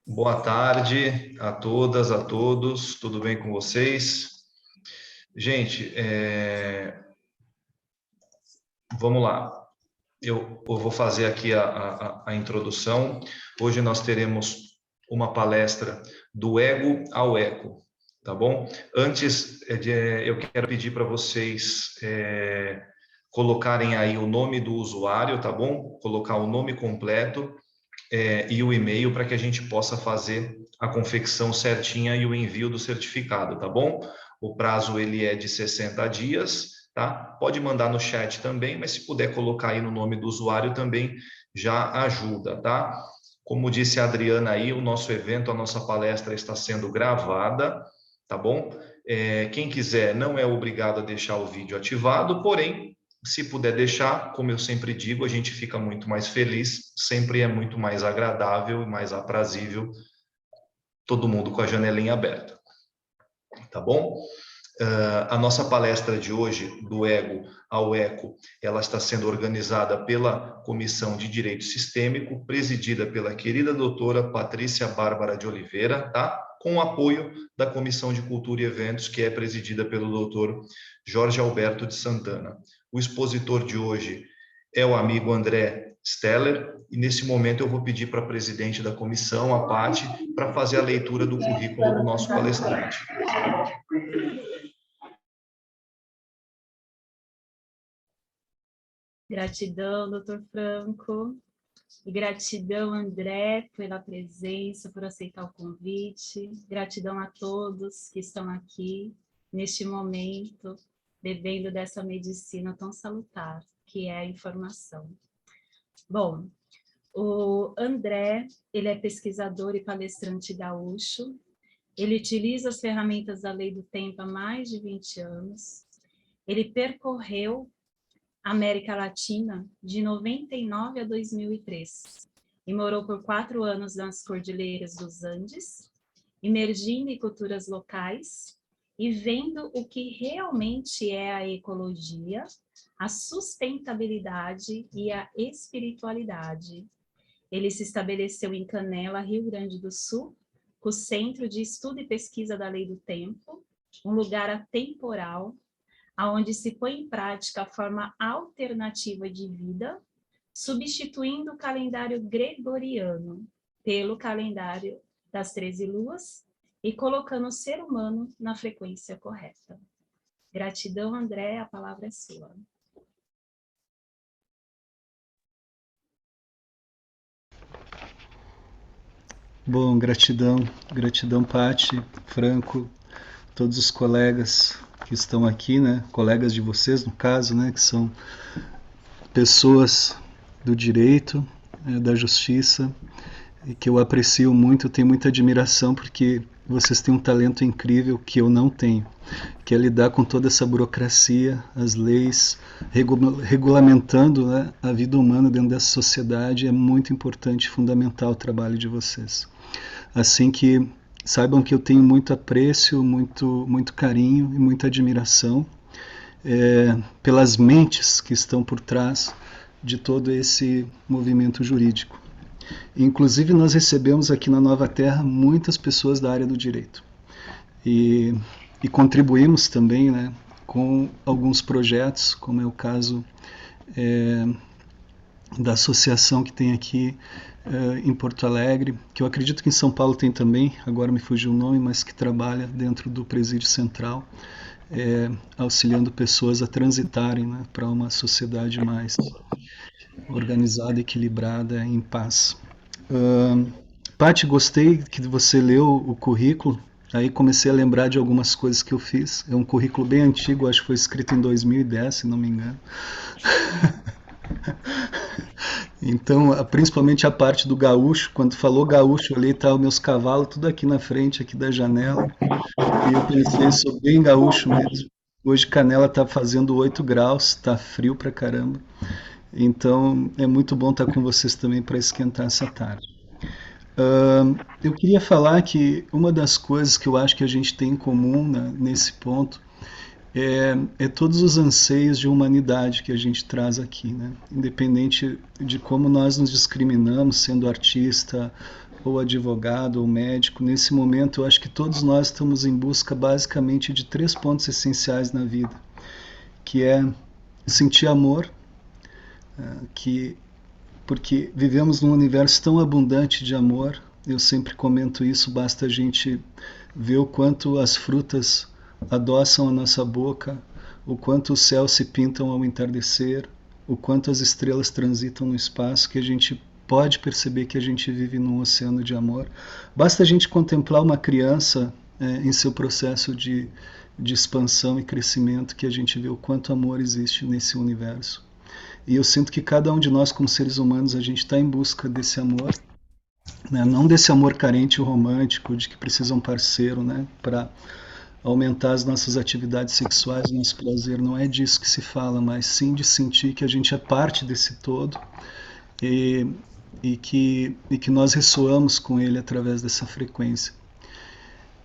Boa tarde a todas, a todos, tudo bem com vocês? Gente, vamos lá. Eu vou fazer aqui a introdução. Hoje nós teremos uma palestra do ego ao eco, tá bom? Antes, eu quero pedir para vocês colocarem aí o nome do usuário, tá bom? Colocar o nome completo e o e-mail para que a gente possa fazer a confecção certinha e o envio do certificado, tá bom? O prazo ele é de 60 dias, tá? Pode mandar no chat também, mas se puder colocar aí no nome do usuário também já ajuda, tá? Como disse a Adriana aí, o nosso evento, a nossa palestra está sendo gravada, tá bom? Quem quiser não é obrigado a deixar o vídeo ativado, porém, se puder deixar, como eu sempre digo, a gente fica muito mais feliz, sempre é muito mais agradável e mais aprazível todo mundo com a janelinha aberta, tá bom? A nossa palestra de hoje, do Ego ao Eco, ela está sendo organizada pela Comissão de Direito Sistêmico, presidida pela querida doutora Patrícia Bárbara de Oliveira, tá? Com o apoio da Comissão de Cultura e Eventos, que é presidida pelo doutor Jorge Alberto de Santana. O expositor de hoje é o amigo André Steller, e nesse momento eu vou pedir para a presidente da comissão, a Paty, para fazer a leitura do currículo do nosso palestrante. Gratidão, doutor Franco, e gratidão, André, pela presença, por aceitar o convite. Gratidão a todos que estão aqui neste momento, bebendo dessa medicina tão salutar, que é a informação. Bom, o André, ele é pesquisador e palestrante gaúcho. Ele utiliza as ferramentas da Lei do Tempo há mais de 20 anos. Ele percorreu América Latina de 99 a 2003 e morou por 4 anos nas Cordilheiras dos Andes, emergindo em culturas locais e vendo o que realmente é a ecologia, a sustentabilidade e a espiritualidade. Ele se estabeleceu em Canela, Rio Grande do Sul, com o Centro de Estudo e Pesquisa da Lei do Tempo, um lugar atemporal onde se põe em prática a forma alternativa de vida, substituindo o calendário gregoriano pelo calendário das 13 luas e colocando o ser humano na frequência correta. Gratidão, André, a palavra é sua. Bom, gratidão, Paty, Franco, todos os colegas que estão aqui, né? Colegas de vocês, no caso, né? Que são pessoas do direito, da justiça, e que eu aprecio muito, tenho muita admiração, porque vocês têm um talento incrível que eu não tenho, que é lidar com toda essa burocracia, as leis, regulamentando, né, a vida humana dentro dessa sociedade. É muito importante, fundamental o trabalho de vocês. Assim que saibam que eu tenho muito apreço, muito carinho e muita admiração pelas mentes que estão por trás de todo esse movimento jurídico. Inclusive, nós recebemos aqui na Nova Terra muitas pessoas da área do direito e contribuímos também, né, com alguns projetos, como é o caso da associação que tem aqui em Porto Alegre, que eu acredito que em São Paulo tem também, agora me fugiu o nome, mas que trabalha dentro do Presídio Central, auxiliando pessoas a transitarem, né, para uma sociedade mais organizada, equilibrada, em paz. Paty, gostei que você leu o currículo, aí comecei a lembrar de algumas coisas que eu fiz. É um currículo bem antigo, acho que foi escrito em 2010, se não me engano. Então, principalmente a parte do gaúcho, quando falou gaúcho, eu olhei, tá, os meus cavalos tudo aqui na frente, aqui da janela, e eu pensei, sou bem gaúcho mesmo. Hoje Canela tá fazendo 8 graus, tá frio pra caramba. Então, é muito bom estar com vocês também para esquentar essa tarde. Eu queria falar que uma das coisas que eu acho que a gente tem em comum, né, nesse ponto é todos os anseios de humanidade que a gente traz aqui, né? Independente de como nós nos discriminamos, sendo artista, ou advogado, ou médico, nesse momento eu acho que todos nós estamos em busca basicamente de 3 pontos essenciais na vida, que é sentir amor, porque vivemos num universo tão abundante de amor. Eu sempre comento isso, basta a gente ver o quanto as frutas adoçam a nossa boca, o quanto os céus se pintam ao entardecer, o quanto as estrelas transitam no espaço, que a gente pode perceber que a gente vive num oceano de amor. Basta a gente contemplar uma criança em seu processo de expansão e crescimento, que a gente vê o quanto amor existe nesse universo. E eu sinto que cada um de nós, como seres humanos, a gente está em busca desse amor, né? Não desse amor carente ou romântico, de que precisa um parceiro, né? Para aumentar as nossas atividades sexuais, nosso prazer. Não é disso que se fala, mas sim de sentir que a gente é parte desse todo e que nós ressoamos com ele através dessa frequência.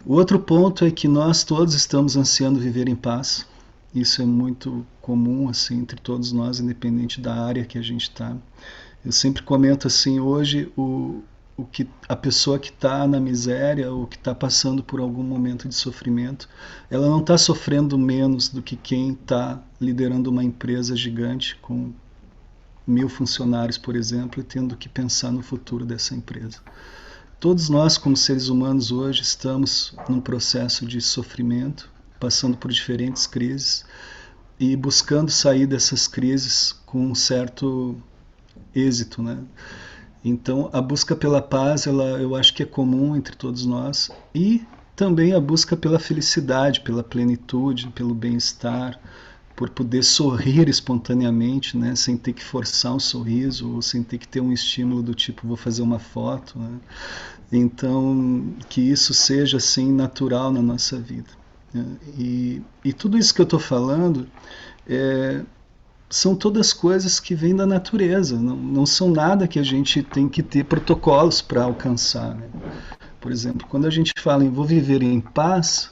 O outro ponto é que nós todos estamos ansiando viver em paz. Isso é muito comum assim entre todos nós, independente da área que a gente está. Eu sempre comento assim, hoje a pessoa que está na miséria ou que está passando por algum momento de sofrimento, ela não está sofrendo menos do que quem está liderando uma empresa gigante com 1000 funcionários, por exemplo, e tendo que pensar no futuro dessa empresa. Todos nós, como seres humanos, hoje estamos num processo de sofrimento, passando por diferentes crises e buscando sair dessas crises com um certo êxito, né? Então, a busca pela paz, eu acho que é comum entre todos nós, e também a busca pela felicidade, pela plenitude, pelo bem-estar, por poder sorrir espontaneamente, né? Sem ter que forçar um sorriso, ou sem ter que ter um estímulo do tipo, vou fazer uma foto, né? Então, que isso seja assim natural na nossa vida. E tudo isso que eu estou falando são todas coisas que vêm da natureza, não são nada que a gente tem que ter protocolos para alcançar, né? Por exemplo, quando a gente fala em vou viver em paz,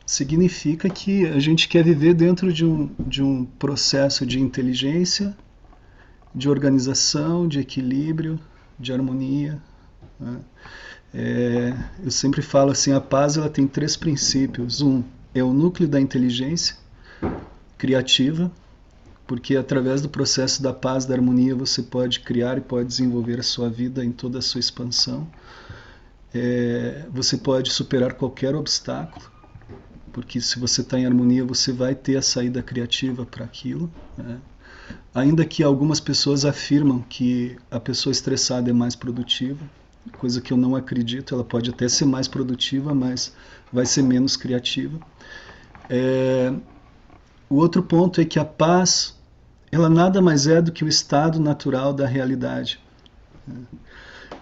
significa que a gente quer viver dentro de um processo de inteligência, de organização, de equilíbrio, de harmonia, né? Eu sempre falo assim, a paz ela tem 3 princípios. Um é o núcleo da inteligência criativa, porque através do processo da paz, da harmonia, você pode criar e pode desenvolver a sua vida em toda a sua expansão. Você pode superar qualquer obstáculo, porque se você está em harmonia, você vai ter a saída criativa para aquilo, né? Ainda que algumas pessoas afirmam que a pessoa estressada é mais produtiva, coisa que eu não acredito. Ela pode até ser mais produtiva, mas vai ser menos criativa. O outro ponto é que a paz, ela nada mais é do que o estado natural da realidade.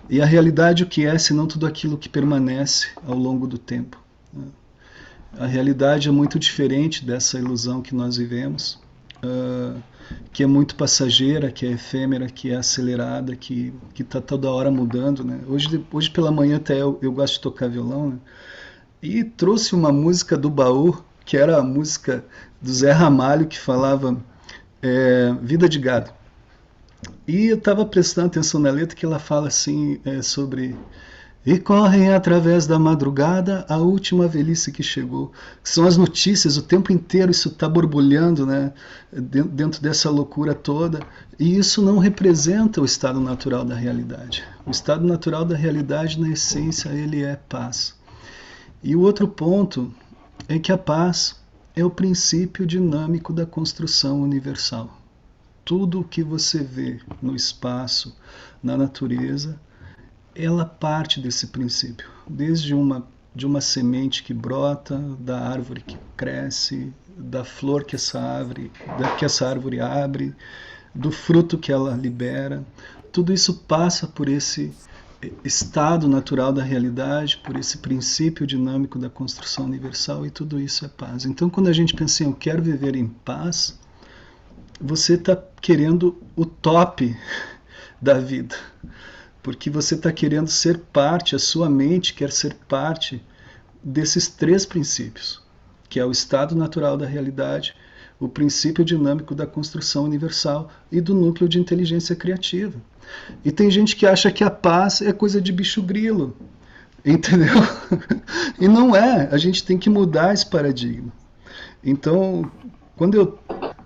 E a realidade o que é, senão tudo aquilo que permanece ao longo do tempo. A realidade é muito diferente dessa ilusão que nós vivemos, que é muito passageira, que é efêmera, que é acelerada, que está toda hora mudando, né? Hoje pela manhã até eu gosto de tocar violão, né? E trouxe uma música do baú, que era a música do Zé Ramalho, que falava Vida de Gado. E eu estava prestando atenção na letra, que ela fala assim, sobre... E correm através da madrugada a última velhice que chegou. São as notícias, o tempo inteiro isso está borbulhando, né, dentro dessa loucura toda. E isso não representa o estado natural da realidade. O estado natural da realidade, na essência, ele é paz. E o outro ponto é que a paz é o princípio dinâmico da construção universal. Tudo o que você vê no espaço, na natureza, ela parte desse princípio, desde de uma semente que brota, da árvore que cresce, da flor que essa árvore abre, do fruto que ela libera. Tudo isso passa por esse estado natural da realidade, por esse princípio dinâmico da construção universal, e tudo isso é paz. Então, quando a gente pensa em eu quero viver em paz, você está querendo o top da vida, porque você está querendo ser parte, a sua mente quer ser parte desses 3 princípios, que é o estado natural da realidade, o princípio dinâmico da construção universal e do núcleo de inteligência criativa. E tem gente que acha que a paz é coisa de bicho grilo, entendeu? E não é, a gente tem que mudar esse paradigma. Então, quando eu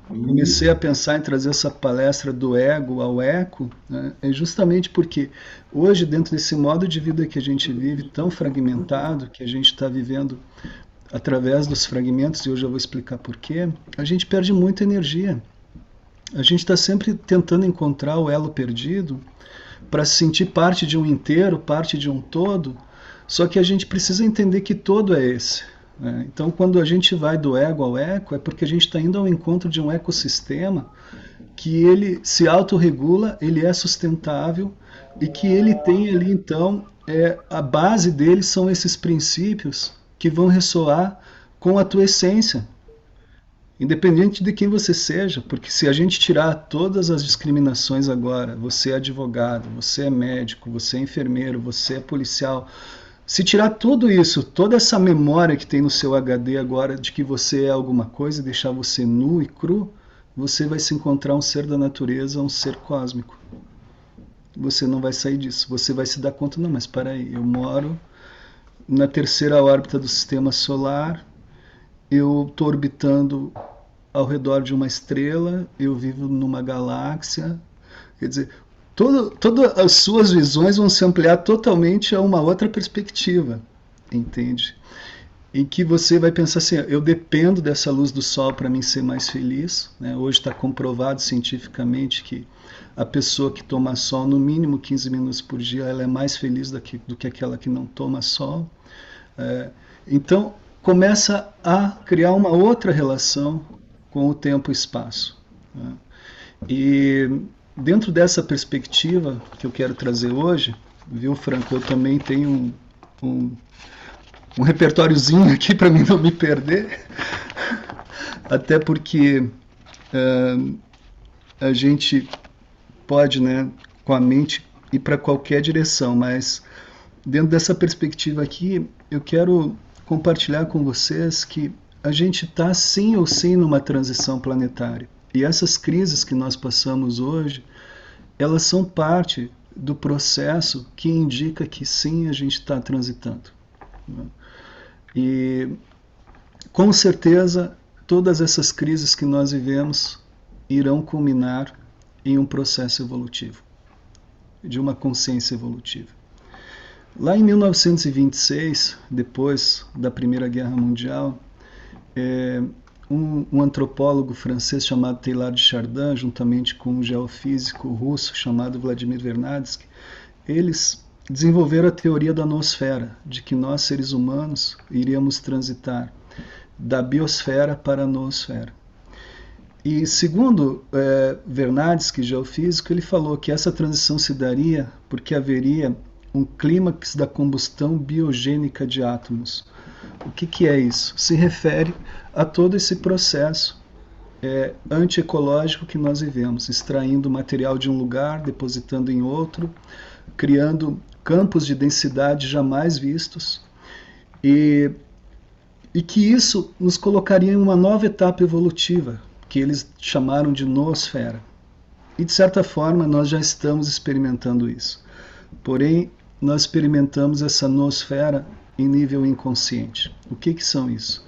comecei a pensar em trazer essa palestra do ego ao eco, né, é justamente porque hoje, dentro desse modo de vida que a gente vive, tão fragmentado, que a gente está vivendo através dos fragmentos, e hoje eu vou explicar porquê, a gente perde muita energia. A gente está sempre tentando encontrar o elo perdido para se sentir parte de um inteiro, parte de um todo, só que a gente precisa entender que todo é esse. Né? Então, quando a gente vai do ego ao eco, é porque a gente está indo ao encontro de um ecossistema que ele se autorregula, ele é sustentável e que ele tem ali, então, a base dele são esses princípios que vão ressoar com a tua essência, independente de quem você seja, porque se a gente tirar todas as discriminações agora, você é advogado, você é médico, você é enfermeiro, você é policial, se tirar tudo isso, toda essa memória que tem no seu HD agora de que você é alguma coisa e deixar você nu e cru, você vai se encontrar um ser da natureza, um ser cósmico. Você não vai sair disso, você vai se dar conta, não, mas espera aí, eu moro na terceira órbita do sistema solar, eu estou orbitando ao redor de uma estrela, eu vivo numa galáxia, quer dizer, todas as suas visões vão se ampliar totalmente a uma outra perspectiva, entende? Em que você vai pensar assim, eu dependo dessa luz do sol para mim ser mais feliz, né? Hoje está comprovado cientificamente que a pessoa que toma sol no mínimo 15 minutos por dia, ela é mais feliz do que aquela que não toma sol. Então, começa a criar uma outra relação com o tempo e espaço. Né? E dentro dessa perspectiva que eu quero trazer hoje, viu, Franco, eu também tenho um repertóriozinho aqui para mim não me perder, até porque a gente pode, né, com a mente ir para qualquer direção, mas dentro dessa perspectiva aqui, eu quero compartilhar com vocês que a gente está sim ou sim numa transição planetária. E essas crises que nós passamos hoje, elas são parte do processo que indica que sim, a gente está transitando. Né? E com certeza todas essas crises que nós vivemos irão culminar em um processo evolutivo, de uma consciência evolutiva. Lá em 1926, depois da Primeira Guerra Mundial, um antropólogo francês chamado Teilhard de Chardin, juntamente com um geofísico russo chamado Vladimir Vernadsky, eles desenvolveram a teoria da noosfera, de que nós, seres humanos, iríamos transitar da biosfera para a noosfera. E segundo Vernadsky, geofísico, ele falou que essa transição se daria porque haveria um clímax da combustão biogênica de átomos. O que é isso? Se refere a todo esse processo antiecológico que nós vivemos, extraindo material de um lugar, depositando em outro, criando campos de densidade jamais vistos, e que isso nos colocaria em uma nova etapa evolutiva, que eles chamaram de noosfera. E de certa forma nós já estamos experimentando isso. Porém, nós experimentamos essa noosfera em nível inconsciente. O que são isso?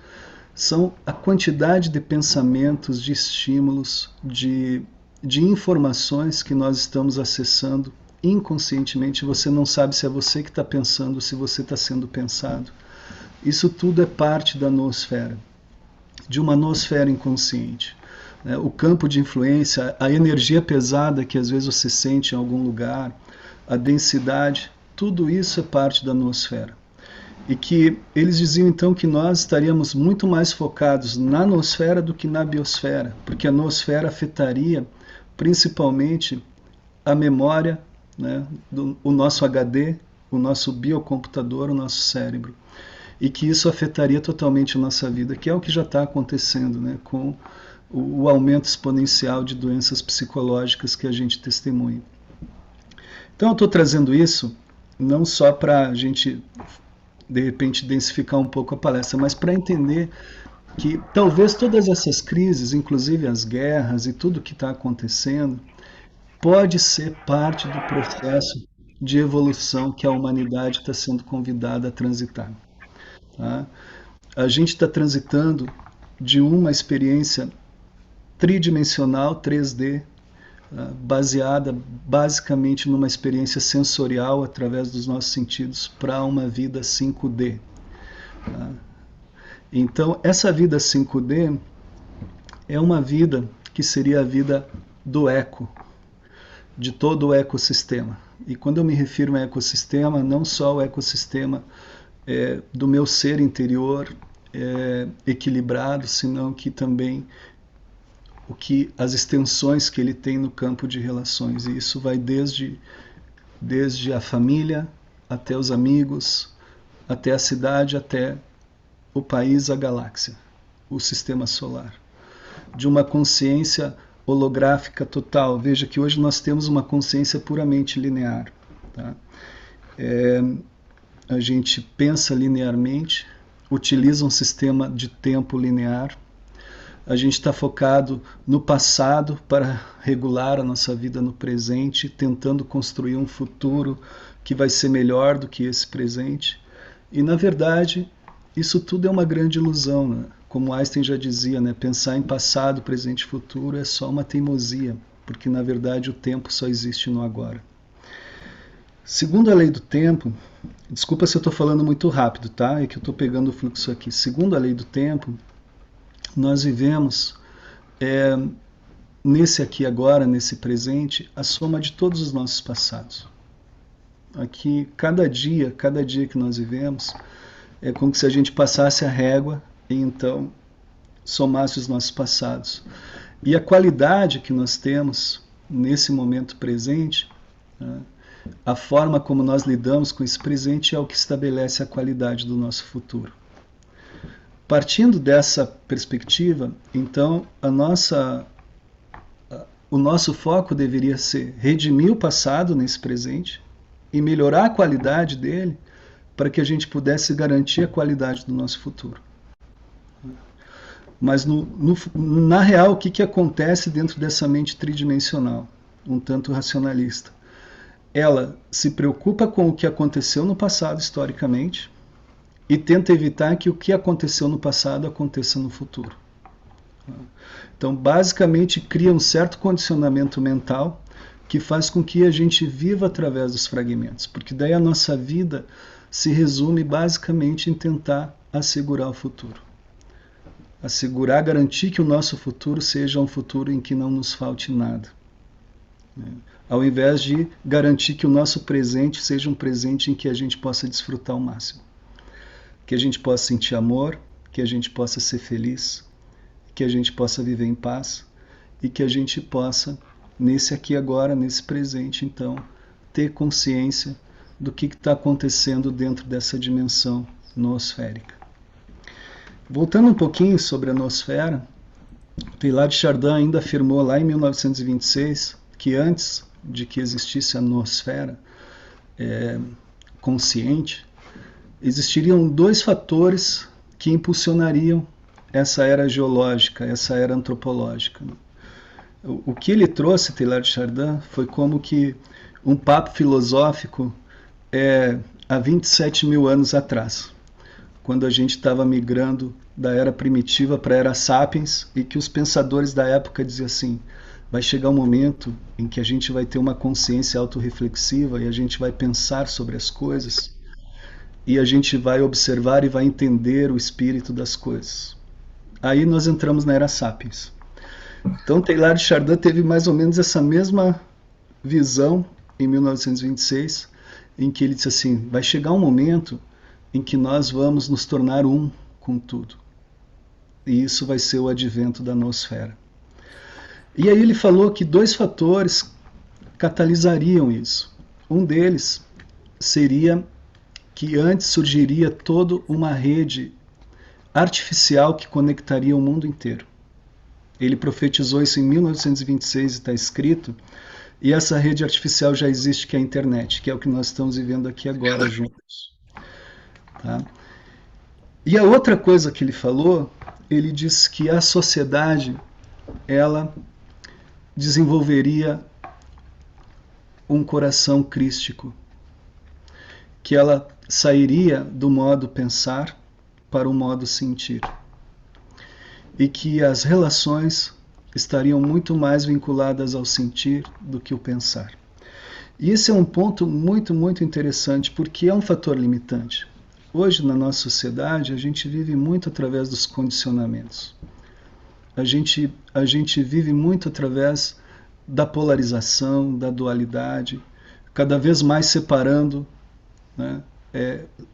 São a quantidade de pensamentos, de estímulos, de informações que nós estamos acessando inconscientemente. Você não sabe se é você que está pensando, se você está sendo pensado. Isso tudo é parte da noosfera, de uma noosfera inconsciente. O campo de influência, a energia pesada que às vezes você sente em algum lugar, a densidade, tudo isso é parte da noosfera. E que eles diziam então que nós estaríamos muito mais focados na noosfera do que na biosfera, porque a noosfera afetaria principalmente a memória, né, o nosso HD, o nosso biocomputador, o nosso cérebro. E que isso afetaria totalmente a nossa vida, que é o que já está acontecendo, né, com o aumento exponencial de doenças psicológicas que a gente testemunha. Então eu estou trazendo isso não só para a gente, de repente, densificar um pouco a palestra, mas para entender que talvez todas essas crises, inclusive as guerras e tudo que está acontecendo, pode ser parte do processo de evolução que a humanidade está sendo convidada a transitar. Tá? A gente está transitando de uma experiência tridimensional, 3D, baseada basicamente numa experiência sensorial através dos nossos sentidos, para uma vida 5D. Tá? Então, essa vida 5D é uma vida que seria a vida do eco, de todo o ecossistema. E quando eu me refiro a ecossistema, não só o ecossistema do meu ser interior equilibrado, senão que também as extensões que ele tem no campo de relações. E isso vai desde a família, até os amigos, até a cidade, até o país, a galáxia, o sistema solar. De uma consciência holográfica total. Veja que hoje nós temos uma consciência puramente linear. Tá? A gente pensa linearmente, utiliza um sistema de tempo linear. A gente está focado no passado para regular a nossa vida no presente, tentando construir um futuro que vai ser melhor do que esse presente. E, na verdade, isso tudo é uma grande ilusão, né? Como Einstein já dizia, né? Pensar em passado, presente e futuro é só uma teimosia, porque, na verdade, o tempo só existe no agora. Segundo a lei do tempo, desculpa se eu estou falando muito rápido, tá? É que eu estou pegando o fluxo aqui. Segundo a lei do tempo, nós vivemos nesse aqui agora, nesse presente, a soma de todos os nossos passados. Aqui, cada dia que nós vivemos, é como se a gente passasse a régua e então somasse os nossos passados. E a qualidade que nós temos nesse momento presente, né, a forma como nós lidamos com esse presente é o que estabelece a qualidade do nosso futuro. Partindo dessa perspectiva, então, o nosso foco deveria ser redimir o passado nesse presente e melhorar a qualidade dele para que a gente pudesse garantir a qualidade do nosso futuro. Mas, na real, o que acontece dentro dessa mente tridimensional, um tanto racionalista? Ela se preocupa com o que aconteceu no passado historicamente e tenta evitar que o que aconteceu no passado aconteça no futuro. Então, basicamente, cria um certo condicionamento mental que faz com que a gente viva através dos fragmentos, porque daí a nossa vida se resume basicamente em tentar assegurar o futuro. Garantir que o nosso futuro seja um futuro em que não nos falte nada. Ao invés de garantir que o nosso presente seja um presente em que a gente possa desfrutar ao máximo. Que a gente possa sentir amor, que a gente possa ser feliz, que a gente possa viver em paz e que a gente possa, nesse aqui e agora, nesse presente, então, ter consciência do que está acontecendo dentro dessa dimensão noosférica. Voltando um pouquinho sobre a noosfera, Teilhard de Chardin ainda afirmou lá em 1926 que antes de que existisse a noosfera consciente, existiriam dois fatores que impulsionariam essa era geológica, essa era antropológica. O que ele trouxe, Teilhard de Chardin, foi como que um papo filosófico há 27 mil anos atrás, quando a gente estava migrando da era primitiva para a era sapiens, e que os pensadores da época diziam assim: vai chegar um momento em que a gente vai ter uma consciência autorreflexiva e a gente vai pensar sobre as coisas e a gente vai observar e vai entender o espírito das coisas. Aí nós entramos na era sapiens. Então Teilhard de Chardin teve mais ou menos essa mesma visão em 1926, em que ele disse assim: vai chegar um momento em que nós vamos nos tornar um com tudo. E isso vai ser o advento da noosfera. E aí ele falou que dois fatores catalisariam isso. Um deles seria que antes surgiria toda uma rede artificial que conectaria o mundo inteiro. Ele profetizou isso em 1926 e está escrito, e essa rede artificial já existe, que é a internet, que é o que nós estamos vivendo aqui agora juntos. Tá? E a outra coisa que ele falou ele diz que a sociedade, ela desenvolveria um coração crístico, que ela sairia do modo pensar para o modo sentir, e que as relações estariam muito mais vinculadas ao sentir do que o pensar. E esse é um ponto muito, muito interessante, porque é um fator limitante. Hoje, na nossa sociedade, a gente vive muito através dos condicionamentos. A gente vive muito através da polarização, da dualidade, cada vez mais separando, né?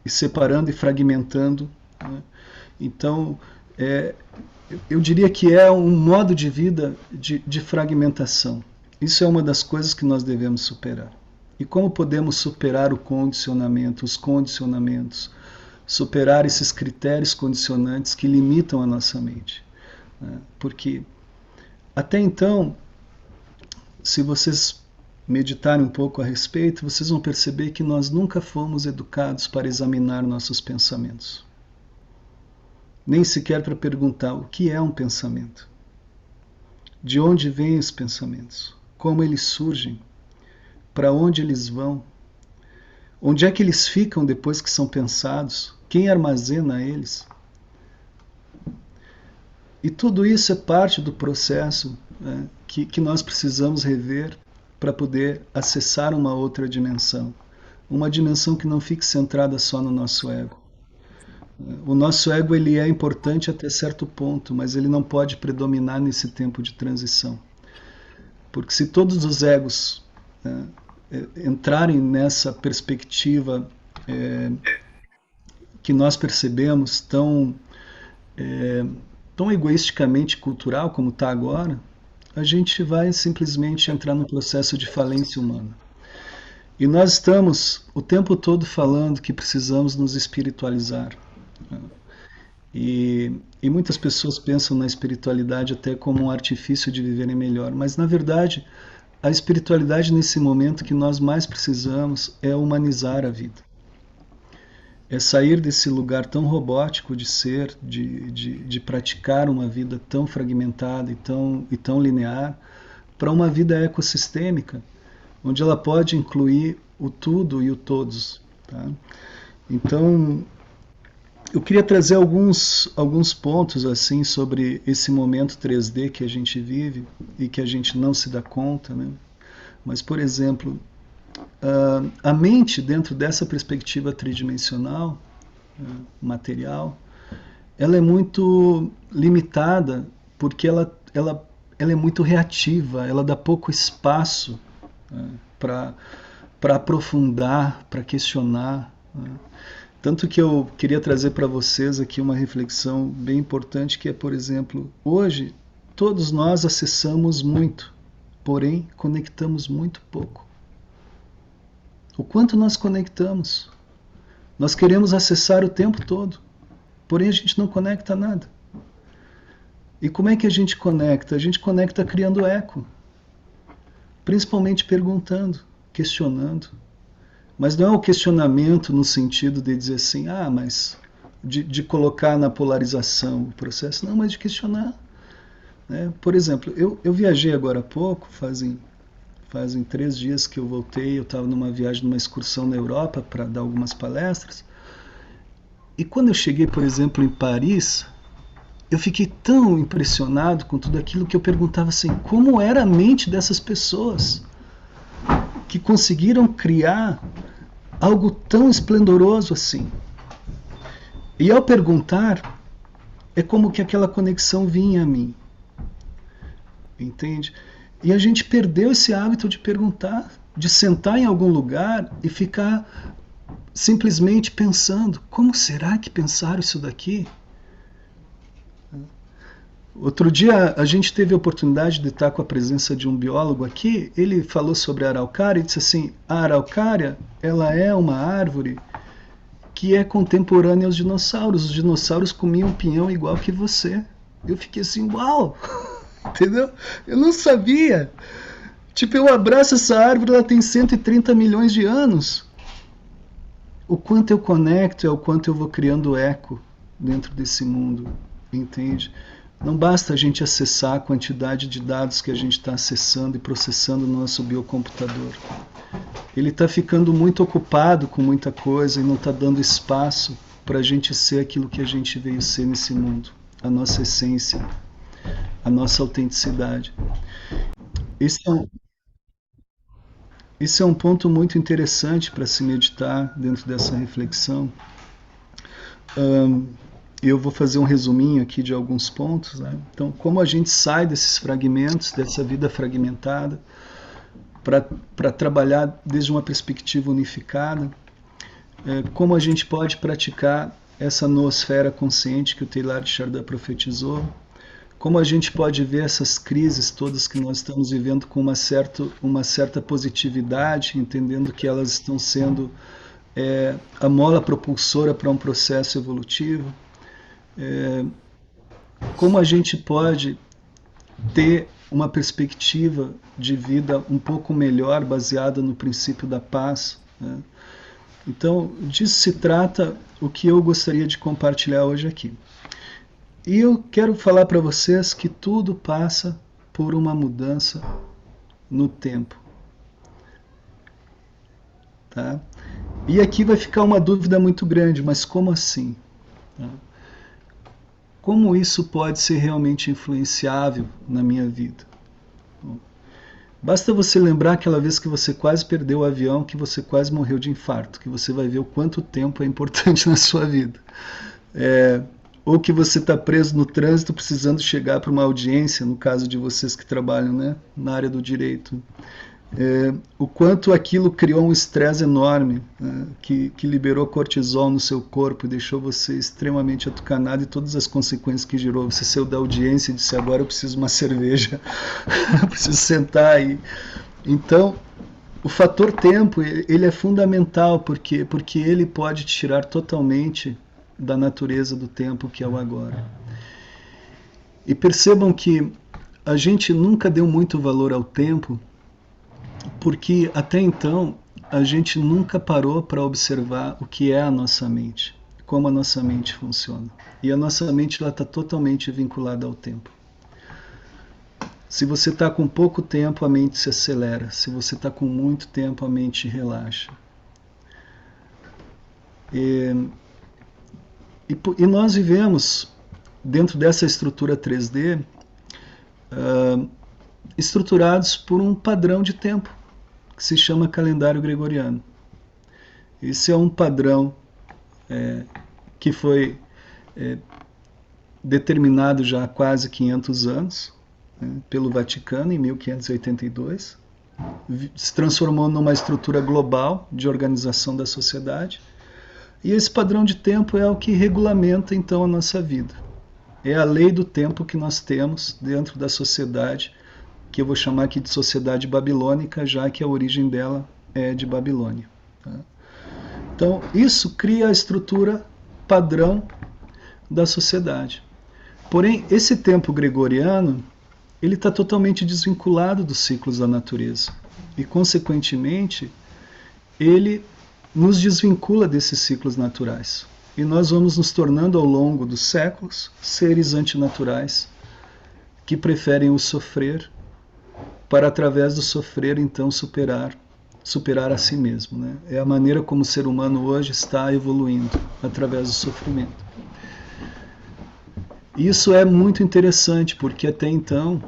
Separando e fragmentando, né? Então, eu diria que é um modo de vida de fragmentação. Isso é uma das coisas que nós devemos superar. E como podemos superar o condicionamento, os condicionamentos, superar esses critérios condicionantes que limitam a nossa mente? Porque até então, se vocês meditarem um pouco a respeito, vocês vão perceber que nós nunca fomos educados para examinar nossos pensamentos. Nem sequer para perguntar o que é um pensamento. De onde vêm os pensamentos? Como eles surgem? Para onde eles vão? Onde é que eles ficam depois que são pensados? Quem armazena eles? E tudo isso é parte do processo, né, que nós precisamos rever para poder acessar uma outra dimensão. Uma dimensão que não fique centrada só no nosso ego. O nosso ego, ele é importante até certo ponto, mas ele não pode predominar nesse tempo de transição. Porque se todos os egos entrarem nessa perspectiva que nós percebemos tão egoisticamente cultural como está agora, a gente vai simplesmente entrar num processo de falência humana. E nós estamos o tempo todo falando que precisamos nos espiritualizar. E muitas pessoas pensam na espiritualidade até como um artifício de viverem melhor, mas na verdade a espiritualidade nesse momento que nós mais precisamos é humanizar a vida. É sair desse lugar tão robótico de ser, de praticar uma vida tão fragmentada e tão linear, para uma vida ecossistêmica, onde ela pode incluir o tudo e o todos. Tá? Então, eu queria trazer alguns pontos assim sobre esse momento 3D que a gente vive e que a gente não se dá conta, né? Mas, por exemplo, a mente dentro dessa perspectiva tridimensional, material, ela é muito limitada porque ela é muito reativa, ela dá pouco espaço para aprofundar, para questionar. Tanto que eu queria trazer para vocês aqui uma reflexão bem importante, que é, por exemplo, hoje todos nós acessamos muito, porém conectamos muito pouco. O quanto nós conectamos? Nós queremos acessar o tempo todo, porém a gente não conecta nada. E como é que a gente conecta? A gente conecta criando eco, principalmente perguntando, questionando. Mas não é o questionamento no sentido de dizer assim, mas de colocar na polarização o processo, não, mas de questionar. Né? Por exemplo, eu viajei agora há pouco, fazem 3 dias que eu voltei, eu estava numa viagem, numa excursão na Europa para dar algumas palestras, e quando eu cheguei, por exemplo, em Paris, eu fiquei tão impressionado com tudo aquilo que eu perguntava assim, como era a mente dessas pessoas que conseguiram criar algo tão esplendoroso assim. E ao perguntar, é como que aquela conexão vinha a mim. Entende? E a gente perdeu esse hábito de perguntar, de sentar em algum lugar e ficar simplesmente pensando, como será que pensaram isso daqui? Outro dia a gente teve a oportunidade de estar com a presença de um biólogo aqui, ele falou sobre a araucária e disse assim, a araucária, ela é uma árvore que é contemporânea aos dinossauros. Os dinossauros comiam pinhão igual que você. Eu fiquei assim, uau! Entendeu? Eu não sabia. Tipo, eu abraço essa árvore, ela tem 130 milhões de anos. O quanto eu conecto é o quanto eu vou criando eco dentro desse mundo. entende? Não basta a gente acessar a quantidade de dados que a gente está acessando e processando no nosso biocomputador. Ele está ficando muito ocupado com muita coisa e não está dando espaço para a gente ser aquilo que a gente veio ser nesse mundo, a nossa essência, a nossa autenticidade. Esse é um ponto muito interessante para se meditar dentro dessa reflexão. Eu vou fazer um resuminho aqui de alguns pontos, né? Então, como a gente sai desses fragmentos, dessa vida fragmentada, para trabalhar desde uma perspectiva unificada, como a gente pode praticar essa noosfera consciente que o Teilhard de Chardin profetizou, como a gente pode ver essas crises todas que nós estamos vivendo com uma certa positividade, entendendo que elas estão sendo a mola propulsora para um processo evolutivo, como a gente pode ter uma perspectiva de vida um pouco melhor, baseada no princípio da paz, né? Então, disso se trata o que eu gostaria de compartilhar hoje aqui. E eu quero falar para vocês que tudo passa por uma mudança no tempo. Tá? E aqui vai ficar uma dúvida muito grande, mas como assim? Tá? Como isso pode ser realmente influenciável na minha vida? Bom, basta você lembrar aquela vez que você quase perdeu o avião, que você quase morreu de infarto, que você vai ver o quanto tempo é importante na sua vida. Ou que você está preso no trânsito precisando chegar para uma audiência, no caso de vocês que trabalham, né, na área do direito. O quanto aquilo criou um estresse enorme, né, que liberou cortisol no seu corpo e deixou você extremamente atucanado, e todas as consequências que gerou. Você saiu da audiência e disse: agora eu preciso de uma cerveja, eu preciso sentar aí. Então, o fator tempo, ele é fundamental, porque ele pode tirar totalmente da natureza do tempo, que é o agora. E percebam que a gente nunca deu muito valor ao tempo, porque até então a gente nunca parou para observar o que é a nossa mente, como a nossa mente funciona. E a nossa mente está totalmente vinculada ao tempo. Se você está com pouco tempo, a mente se acelera. Se você está com muito tempo, a mente relaxa. E nós vivemos dentro dessa estrutura 3D, estruturados por um padrão de tempo que se chama calendário gregoriano. Esse é um padrão que foi determinado já há quase 500 anos, né, pelo Vaticano, em 1582. Se transformou numa estrutura global de organização da sociedade. E esse padrão de tempo é o que regulamenta, então, a nossa vida. É a lei do tempo que nós temos dentro da sociedade, que eu vou chamar aqui de sociedade babilônica, já que a origem dela é de Babilônia. Tá? Então, isso cria a estrutura padrão da sociedade. Porém, esse tempo gregoriano, ele está totalmente desvinculado dos ciclos da natureza. E, consequentemente, ele nos desvincula desses ciclos naturais. E nós vamos nos tornando, ao longo dos séculos, seres antinaturais, que preferem o sofrer, para, através do sofrer, então, superar a si mesmo, né? É a maneira como o ser humano hoje está evoluindo, através do sofrimento. Isso é muito interessante, porque até então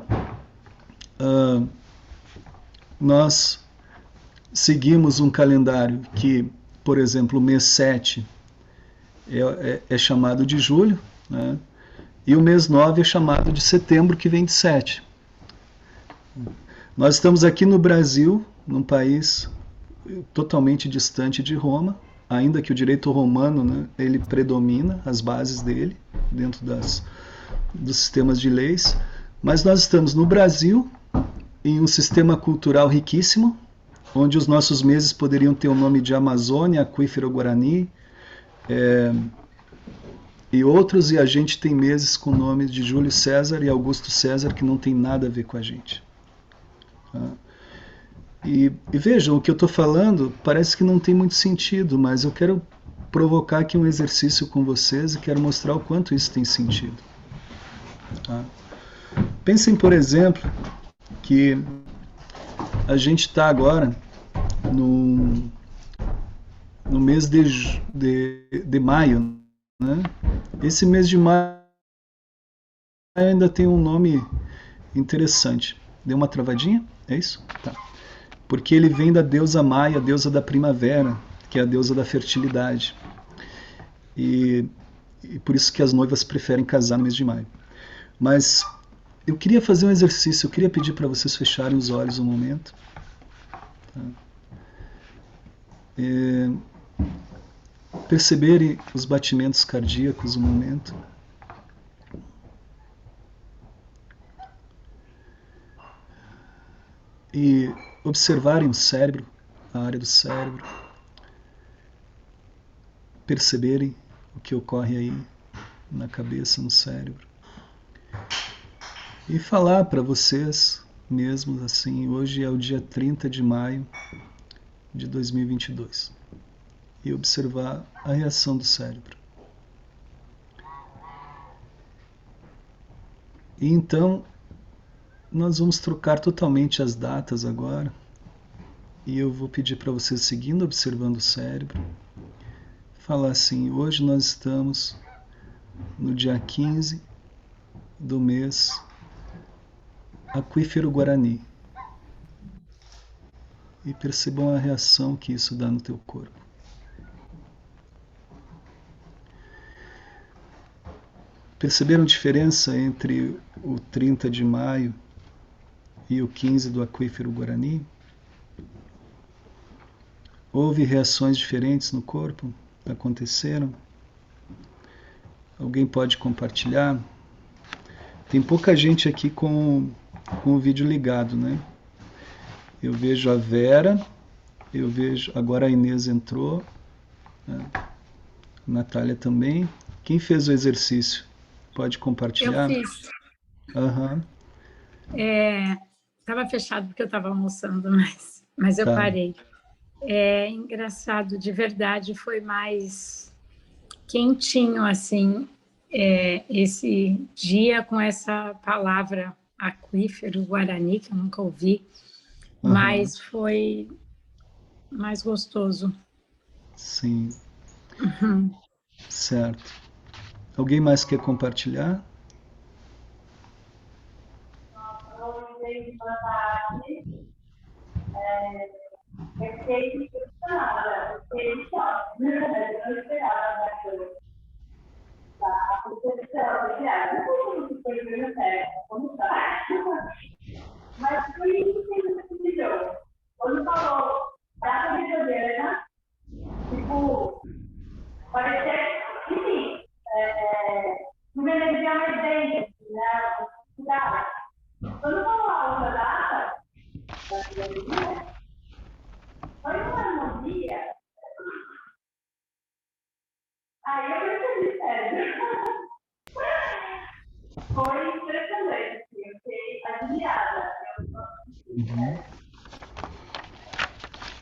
nós seguimos um calendário que, por exemplo, o mês 7 é chamado de julho, né? E o mês 9 é chamado de setembro, que vem de 7. Nós estamos aqui no Brasil, num país totalmente distante de Roma, ainda que o direito romano, né, ele predomina, as bases dele, dentro dos sistemas de leis, mas nós estamos no Brasil, em um sistema cultural riquíssimo, onde os nossos meses poderiam ter o nome de Amazônia, Aquífero Guarani, e outros, e a gente tem meses com nomes de Júlio César e Augusto César, que não tem nada a ver com a gente. Tá? E vejam, o que eu estou falando parece que não tem muito sentido, mas eu quero provocar aqui um exercício com vocês e quero mostrar o quanto isso tem sentido. Tá? Pensem, por exemplo, que a gente está agora no mês de maio, né? Esse mês de maio ainda tem um nome interessante. Deu uma travadinha? É isso? Tá. Porque ele vem da deusa Maia, a deusa da primavera, que é a deusa da fertilidade. E por isso que as noivas preferem casar no mês de maio. Mas eu queria fazer um exercício, eu queria pedir para vocês fecharem os olhos um momento. Tá? Perceberem os batimentos cardíacos um momento. E observarem o cérebro, a área do cérebro. Perceberem o que ocorre aí na cabeça, no cérebro. E falar para vocês mesmos assim, hoje é o dia 30 de maio de 2022. E observar a reação do cérebro. E então, nós vamos trocar totalmente as datas agora. E eu vou pedir para vocês, seguindo, observando o cérebro, falar assim, hoje nós estamos no dia 15 do mês Aquífero Guarani. E percebam a reação que isso dá no teu corpo. Perceberam a diferença entre o 30 de maio e o 15 do Aquífero Guarani? Houve reações diferentes no corpo? Aconteceram? Alguém pode compartilhar? Tem pouca gente aqui com o vídeo ligado, né? Eu vejo a Vera, eu vejo, agora a Inês entrou, né? Natália também. Quem fez o exercício? Pode compartilhar? Eu fiz. Aham. Estava fechado porque eu estava almoçando, mas eu parei. É engraçado, de verdade, foi mais quentinho, assim, esse dia com essa palavra aquífero guarani, que eu nunca ouvi, mas foi mais gostoso. Sim. Certo. Alguém mais quer compartilhar? Eu fiquei impressionada, eu fiquei em choque, eu não esperava da coisa. A percepção, não sei se foi bem certo, como tá? Mas foi isso que me deu. Quando falou, prata de Juliana, tipo, parecia que sim, uma energia mais densa, né? Quando falou a outra data, foi uma harmonia. Aí eu percebi, sério. Foi impressionante, eu fiquei admirada.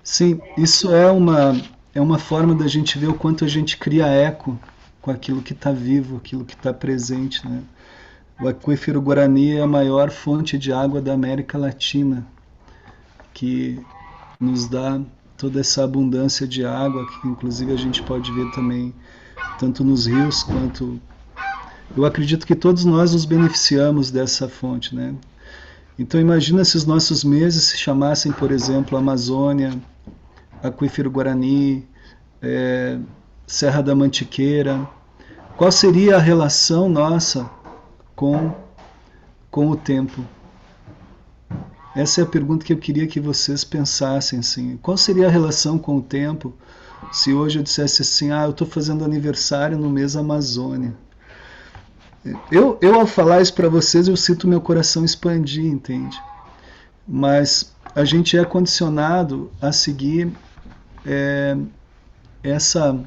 Sim, isso é uma forma da gente ver o quanto a gente cria eco com aquilo que está vivo, aquilo que está presente, né? O Aquífero Guarani é a maior fonte de água da América Latina, que nos dá toda essa abundância de água, que inclusive a gente pode ver também, tanto nos rios quanto... Eu acredito que todos nós nos beneficiamos dessa fonte, né? Então imagina se os nossos meses se chamassem, por exemplo, Amazônia, Aquífero Guarani, Serra da Mantiqueira. Qual seria a relação nossa com o tempo? Essa é a pergunta que eu queria que vocês pensassem, assim. Qual seria a relação com o tempo se hoje eu dissesse assim, eu estou fazendo aniversário no mês Amazônia? Eu ao falar isso para vocês, eu sinto meu coração expandir, entende? Mas a gente é condicionado a seguir essa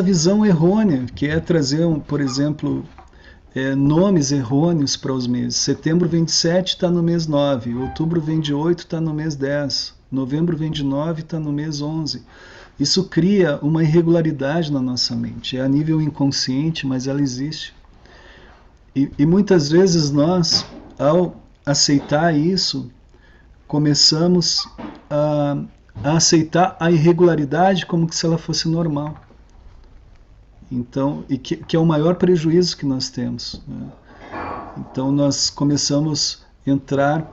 visão errônea, que é trazer, por exemplo, nomes errôneos para os meses. Setembro vem de 7, está no mês 9. Outubro vem de 8, está no mês 10. Novembro vem de 9, está no mês 11. Isso cria uma irregularidade na nossa mente. É a nível inconsciente, mas ela existe. E muitas vezes nós, ao aceitar isso, começamos a aceitar a irregularidade como se ela fosse normal. Então, que é o maior prejuízo que nós temos, né? Então nós começamos a entrar...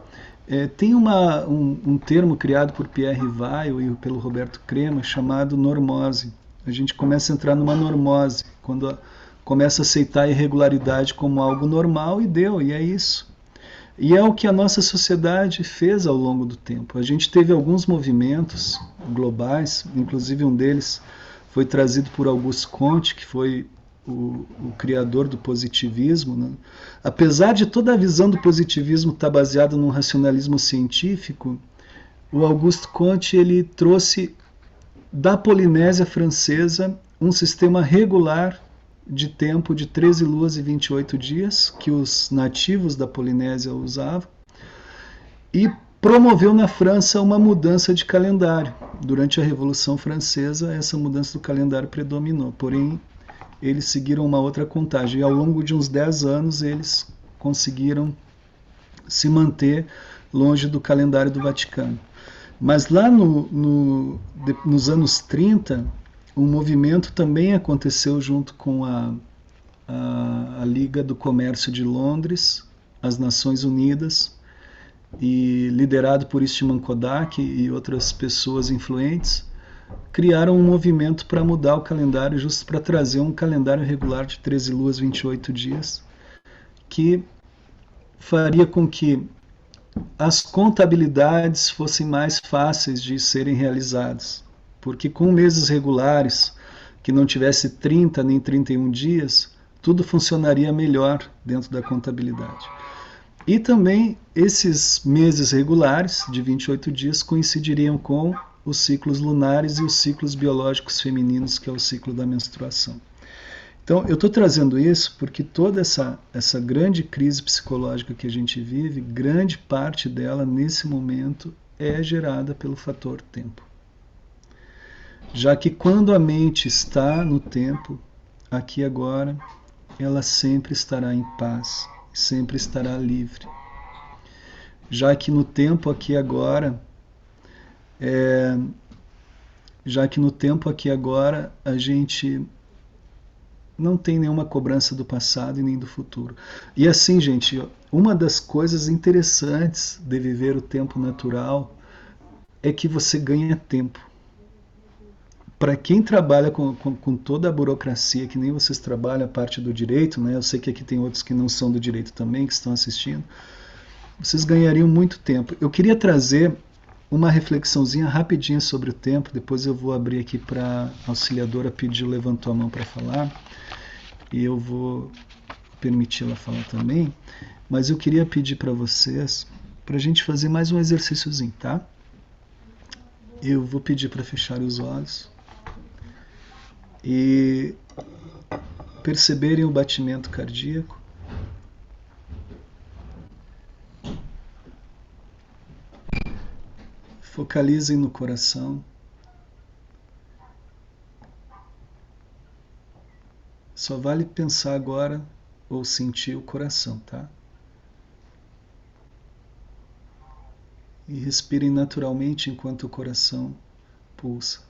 tem um termo criado por Pierre Weil e pelo Roberto Crema chamado normose. A gente começa a entrar numa normose, quando começa a aceitar a irregularidade como algo normal e é isso. E é o que a nossa sociedade fez ao longo do tempo. A gente teve alguns movimentos globais, inclusive um deles foi trazido por Auguste Comte, que foi o criador do positivismo, né? Apesar de toda a visão do positivismo estar baseada num racionalismo científico, o Auguste Comte ele trouxe da Polinésia Francesa um sistema regular de tempo de 13 luas e 28 dias, que os nativos da Polinésia usavam, e promoveu na França uma mudança de calendário. Durante a Revolução Francesa, essa mudança do calendário predominou, porém, eles seguiram uma outra contagem, e ao longo de uns 10 anos, eles conseguiram se manter longe do calendário do Vaticano. Mas lá nos anos 30, um movimento também aconteceu junto com a Liga do Comércio de Londres, as Nações Unidas, e liderado por Eastman Kodak e outras pessoas influentes, criaram um movimento para mudar o calendário, justo para trazer um calendário regular de 13 luas, 28 dias, que faria com que as contabilidades fossem mais fáceis de serem realizadas. Porque com meses regulares, que não tivesse 30 nem 31 dias, tudo funcionaria melhor dentro da contabilidade. E também esses meses regulares, de 28 dias, coincidiriam com os ciclos lunares e os ciclos biológicos femininos, que é o ciclo da menstruação. Então, eu estou trazendo isso porque toda essa grande crise psicológica que a gente vive, grande parte dela, nesse momento, é gerada pelo fator tempo. Já que quando a mente está no tempo, aqui e agora, ela sempre estará em paz, sempre estará livre. Já que no tempo aqui e agora, a gente não tem nenhuma cobrança do passado e nem do futuro. E assim, gente, uma das coisas interessantes de viver o tempo natural é que você ganha tempo. Para quem trabalha com toda a burocracia, que nem vocês trabalham a parte do direito, né? Eu sei que aqui tem outros que não são do direito também, que estão assistindo, vocês ganhariam muito tempo. Eu queria trazer uma reflexãozinha rapidinha sobre o tempo, depois eu vou abrir aqui para a auxiliadora pedir, levantou a mão para falar, e eu vou permiti-la falar também, mas eu queria pedir para vocês, para a gente fazer mais um exercíciozinho, tá? Eu vou pedir para fechar os olhos e perceberem o batimento cardíaco. Focalizem no coração. Só vale pensar agora ou sentir o coração, tá? E respirem naturalmente enquanto o coração pulsa.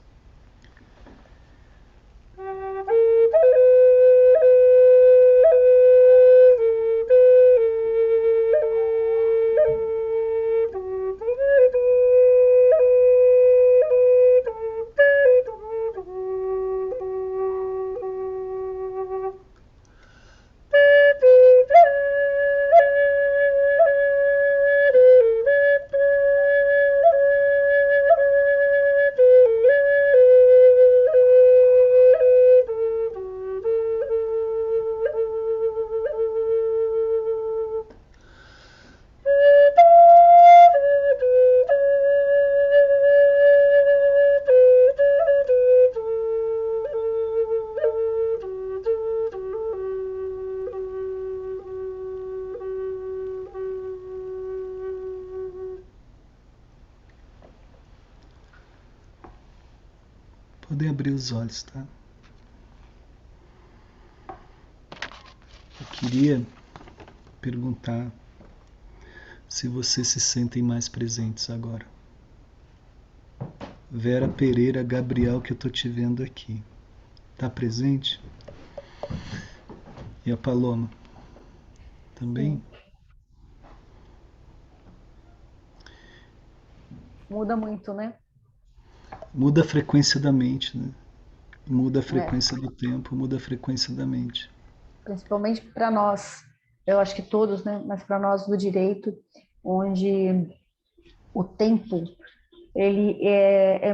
Podem abrir os olhos, tá? Eu queria perguntar se vocês se sentem mais presentes agora. Vera Pereira Gabriel, que eu estou te vendo aqui. Tá presente? E a Paloma? Também? Muda muito, né? Muda a frequência da mente, né? Muda a frequência do tempo, muda a frequência da mente. Principalmente para nós, eu acho que todos, né? Mas para nós do direito, onde o tempo ele é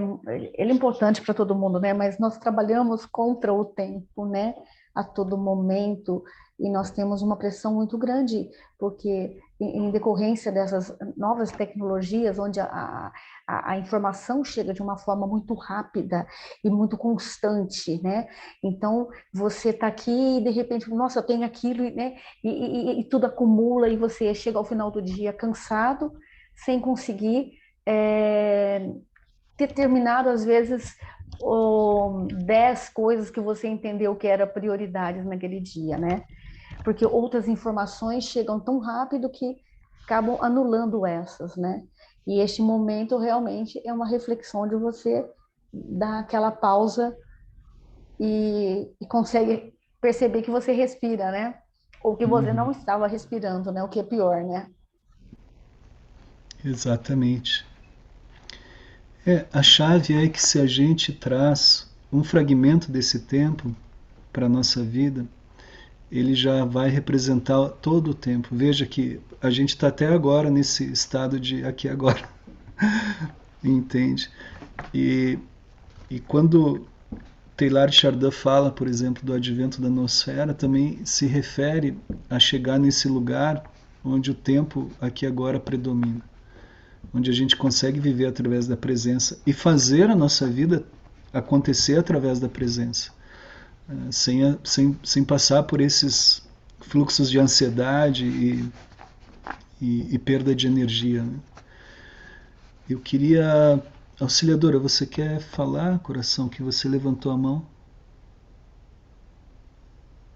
importante para todo mundo, né? Mas nós trabalhamos contra o tempo, né? A todo momento, e nós temos uma pressão muito grande, porque em decorrência dessas novas tecnologias, onde a informação chega de uma forma muito rápida e muito constante, né? Então, você está aqui e, de repente, nossa, eu tenho aquilo, né? E tudo acumula, e você chega ao final do dia cansado, sem conseguir ter terminado, às vezes, 10 coisas que você entendeu que eram prioridades naquele dia, né? Porque outras informações chegam tão rápido que acabam anulando essas, né? E este momento realmente é uma reflexão de você dar aquela pausa e consegue perceber que você respira, né? Ou que você não estava respirando, né? O que é pior, né? Exatamente. A chave é que se a gente traz um fragmento desse tempo para a nossa vida, ele já vai representar todo o tempo. Veja que a gente está até agora nesse estado de aqui agora. Entende? E quando Teilhard de Chardin fala, por exemplo, do advento da nosfera, também se refere a chegar nesse lugar onde o tempo aqui agora predomina, onde a gente consegue viver através da presença e fazer a nossa vida acontecer através da presença, sem passar por esses fluxos de ansiedade e perda de energia, né? Eu queria... Auxiliadora, você quer falar, coração, que você levantou a mão?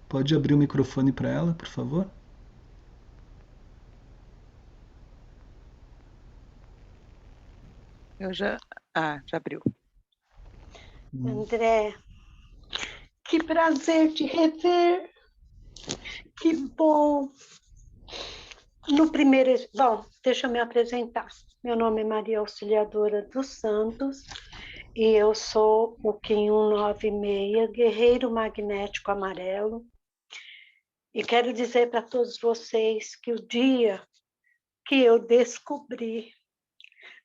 Pode abrir o microfone para ela, por favor? Já abriu. André, que prazer te rever. Que bom. Bom, deixa eu me apresentar. Meu nome é Maria Auxiliadora dos Santos e eu sou o Kim 196, guerreiro magnético amarelo. E quero dizer para todos vocês que o dia que eu descobri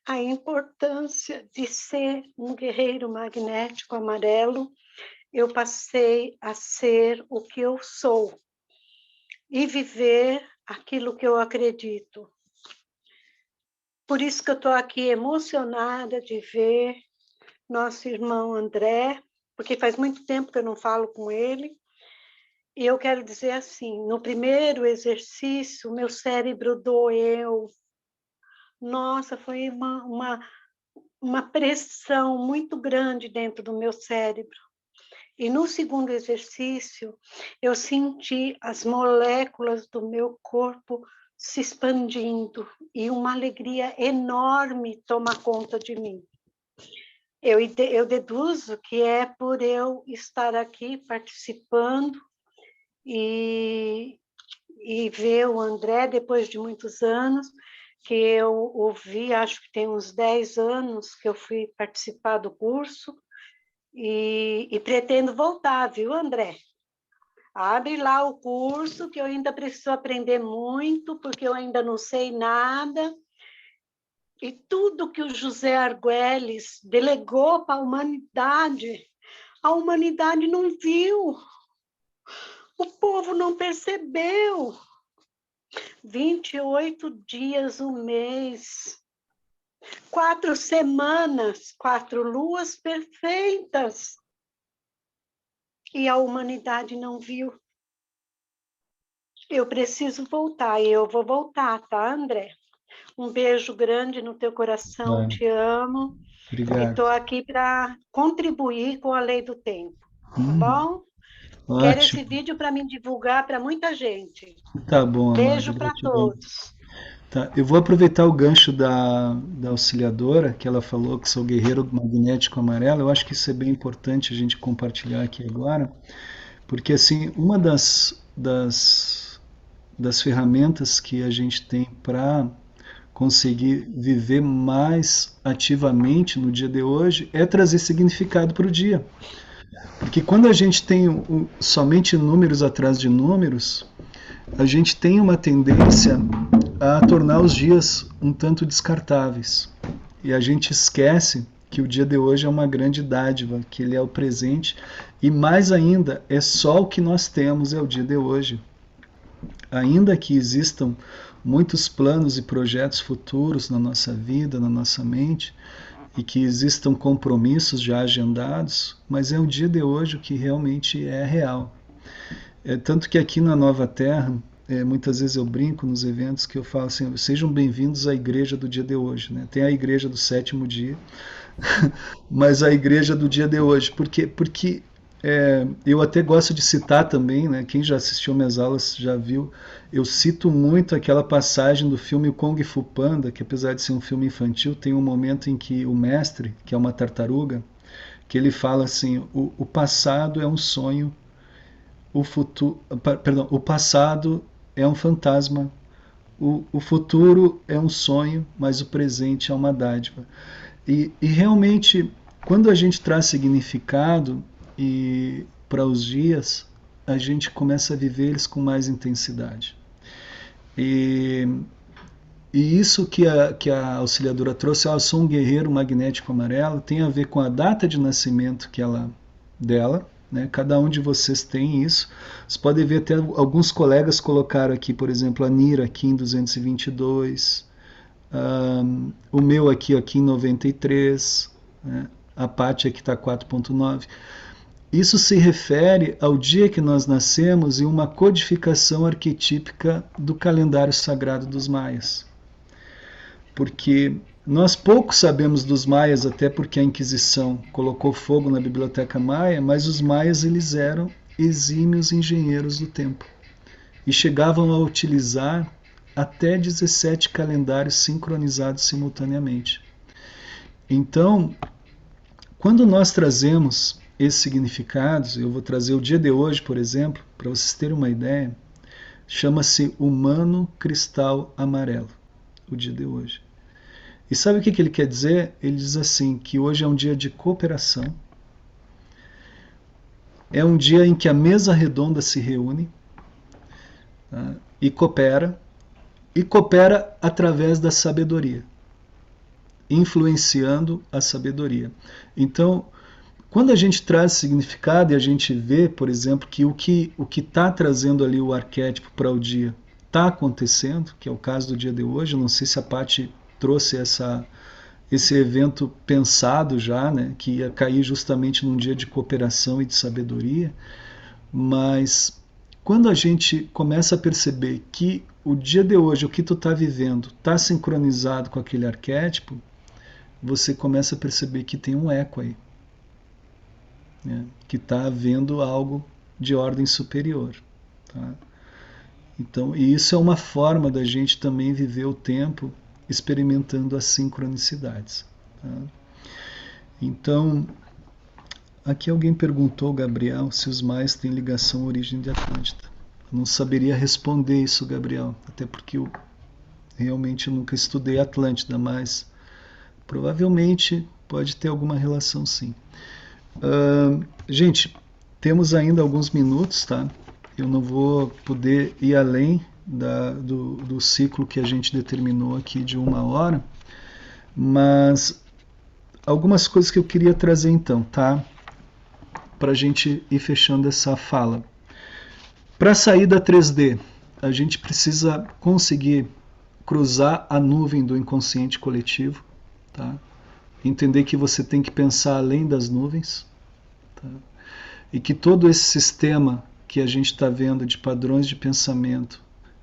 a importância de ser um guerreiro magnético amarelo, eu passei a ser o que eu sou e viver aquilo que eu acredito. Por isso que eu estou aqui emocionada de ver nosso irmão André, porque faz muito tempo que eu não falo com ele. E eu quero dizer assim, no primeiro exercício, meu cérebro doeu. Nossa, foi uma pressão muito grande dentro do meu cérebro. E no segundo exercício, eu senti as moléculas do meu corpo se expandindo e uma alegria enorme toma conta de mim. Eu deduzo que é por eu estar aqui participando e ver o André depois de muitos anos, que eu ouvi, acho que tem uns 10 anos que eu fui participar do curso, e pretendo voltar, viu, André? Abre lá o curso, que eu ainda preciso aprender muito, porque eu ainda não sei nada. E tudo que o José Argüelles delegou para a humanidade não viu. O povo não percebeu. 28 dias, um mês, 4 semanas, 4 luas perfeitas. E a humanidade não viu. Eu preciso voltar, e eu vou voltar, tá, André? Um beijo grande no teu coração, te amo. Obrigado. E estou aqui para contribuir com a lei do tempo, tá bom? Quero esse vídeo para me divulgar para muita gente. Tá bom, Amada, Beijo para todos. Tá, eu vou aproveitar o gancho da auxiliadora, que ela falou que sou guerreiro magnético amarelo. Eu acho que isso é bem importante a gente compartilhar aqui agora, porque assim, uma das ferramentas que a gente tem para conseguir viver mais ativamente no dia de hoje é trazer significado para o dia. Porque quando a gente tem somente números atrás de números, a gente tem uma tendência a tornar os dias um tanto descartáveis. E a gente esquece que o dia de hoje é uma grande dádiva, que ele é o presente, e mais ainda, é só o que nós temos, é o dia de hoje. Ainda que existam muitos planos e projetos futuros na nossa vida, na nossa mente, e que existam compromissos já agendados, mas é o dia de hoje o que realmente é real. Tanto que aqui na Nova Terra, muitas vezes eu brinco nos eventos que eu falo assim, sejam bem-vindos à igreja do dia de hoje, né? Tem a igreja do 7º dia, mas a igreja do dia de hoje, porque eu até gosto de citar também, né? Quem já assistiu minhas aulas já viu, eu cito muito aquela passagem do filme Kung Fu Panda, que apesar de ser um filme infantil, tem um momento em que o mestre, que é uma tartaruga, que ele fala assim, o passado é um sonho, o passado é um fantasma, o futuro é um sonho, mas o presente é uma dádiva. E realmente, quando a gente traz significado para os dias, a gente começa a viver eles com mais intensidade. E isso que a auxiliadora trouxe, eu sou um guerreiro magnético amarelo, tem a ver com a data de nascimento dela, né? Cada um de vocês tem isso. Vocês podem ver até alguns colegas colocaram aqui, por exemplo, a Nira aqui em 222, o meu aqui em 93, né? A Pátia aqui está 4.9. Isso se refere ao dia que nós nascemos e uma codificação arquetípica do calendário sagrado dos maias. Porque nós pouco sabemos dos maias, até porque a Inquisição colocou fogo na biblioteca maia, mas os maias eles eram exímios engenheiros do tempo e chegavam a utilizar até 17 calendários sincronizados simultaneamente. Então, quando nós trazemos esses significados, eu vou trazer o dia de hoje, por exemplo, para vocês terem uma ideia, chama-se Humano Cristal Amarelo, o dia de hoje. E sabe o que ele quer dizer? Ele diz assim, que hoje é um dia de cooperação, é um dia em que a mesa redonda se reúne, tá? E coopera através da sabedoria, influenciando a sabedoria. Então, quando a gente traz significado e a gente vê, por exemplo, que o que está trazendo ali o arquétipo para o dia está acontecendo, que é o caso do dia de hoje, eu não sei se a Paty trouxe esse evento pensado já, né, que ia cair justamente num dia de cooperação e de sabedoria, mas quando a gente começa a perceber que o dia de hoje, o que tu está vivendo, está sincronizado com aquele arquétipo, você começa a perceber que tem um eco aí. Que está havendo algo de ordem superior. Tá? Então, e isso é uma forma da gente também viver o tempo experimentando as sincronicidades. Tá? Então, aqui alguém perguntou, Gabriel, se os maias têm ligação à origem de Atlântida. Eu não saberia responder isso, Gabriel, até porque eu realmente nunca estudei Atlântida, mas provavelmente pode ter alguma relação sim. Gente, temos ainda alguns minutos, tá? Eu não vou poder ir além do ciclo que a gente determinou aqui de 1 hora, mas algumas coisas que eu queria trazer então, tá? Para a gente ir fechando essa fala. Para sair da 3D, a gente precisa conseguir cruzar a nuvem do inconsciente coletivo, tá? Entender que você tem que pensar além das nuvens, tá? E que todo esse sistema que a gente está vendo de padrões de pensamento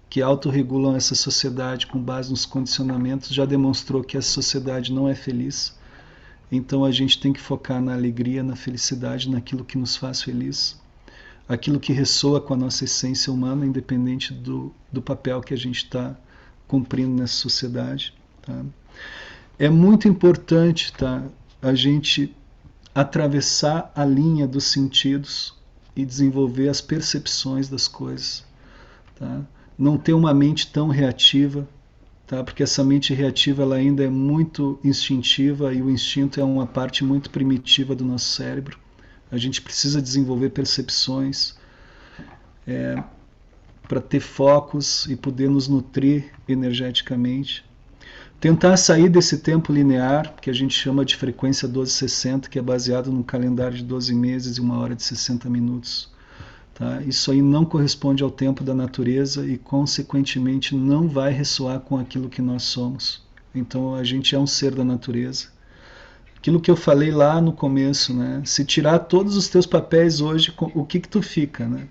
que autorregulam essa sociedade com base nos condicionamentos já demonstrou que essa sociedade não é feliz. Então a gente tem que focar na alegria, na felicidade, naquilo que nos faz feliz. aquilo que ressoa com a nossa essência humana, independente do papel que a gente está cumprindo nessa sociedade. Tá? É muito importante, tá, a gente atravessar a linha dos sentidos e desenvolver as percepções das coisas. Tá? Não ter uma mente tão reativa, tá? Porque essa mente reativa ela ainda é muito instintiva e o instinto é uma parte muito primitiva do nosso cérebro. A gente precisa desenvolver percepções para ter focos e poder nos nutrir energeticamente. Tentar sair desse tempo linear, que a gente chama de frequência 1260, que é baseado num calendário de 12 meses e 1 hora de 60 minutos. Tá? Isso aí não corresponde ao tempo da natureza e, consequentemente, não vai ressoar com aquilo que nós somos. Então, a gente é um ser da natureza. Aquilo que eu falei lá no começo, né? Se tirar todos os teus papéis hoje, o que tu fica? Né?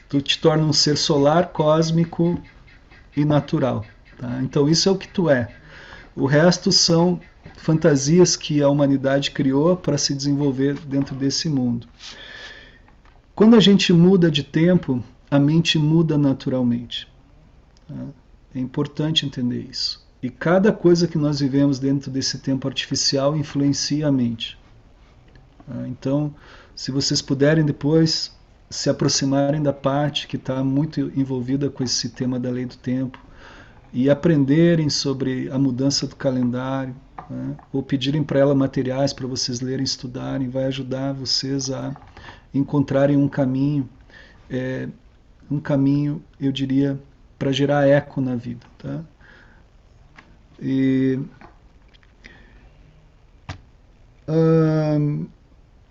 Tu te torna um ser solar, cósmico e natural. Tá? Então, isso é o que tu é. O resto são fantasias que a humanidade criou para se desenvolver dentro desse mundo. Quando a gente muda de tempo, a mente muda naturalmente. Tá? É importante entender isso. E cada coisa que nós vivemos dentro desse tempo artificial influencia a mente. Tá? Então, se vocês puderem depois se aproximarem da parte que está muito envolvida com esse tema da lei do tempo, e aprenderem sobre a mudança do calendário, né? Ou pedirem para ela materiais para vocês lerem, estudarem, vai ajudar vocês a encontrarem um caminho, eu diria, para gerar eco na vida. Tá? E,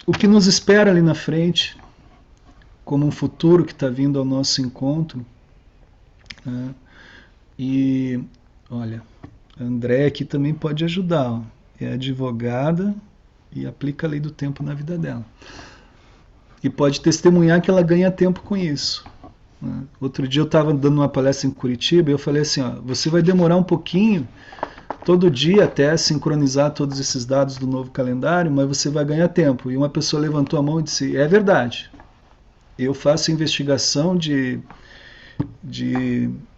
o que nos espera ali na frente, como um futuro que está vindo ao nosso encontro, né? E, olha, a André aqui também pode ajudar. Ó. É advogada e aplica a lei do tempo na vida dela. E pode testemunhar que ela ganha tempo com isso. Né? Outro dia eu estava dando uma palestra em Curitiba e eu falei assim, ó, você vai demorar um pouquinho, todo dia até sincronizar todos esses dados do novo calendário, mas você vai ganhar tempo. E uma pessoa levantou a mão e disse, é verdade. Eu faço investigação de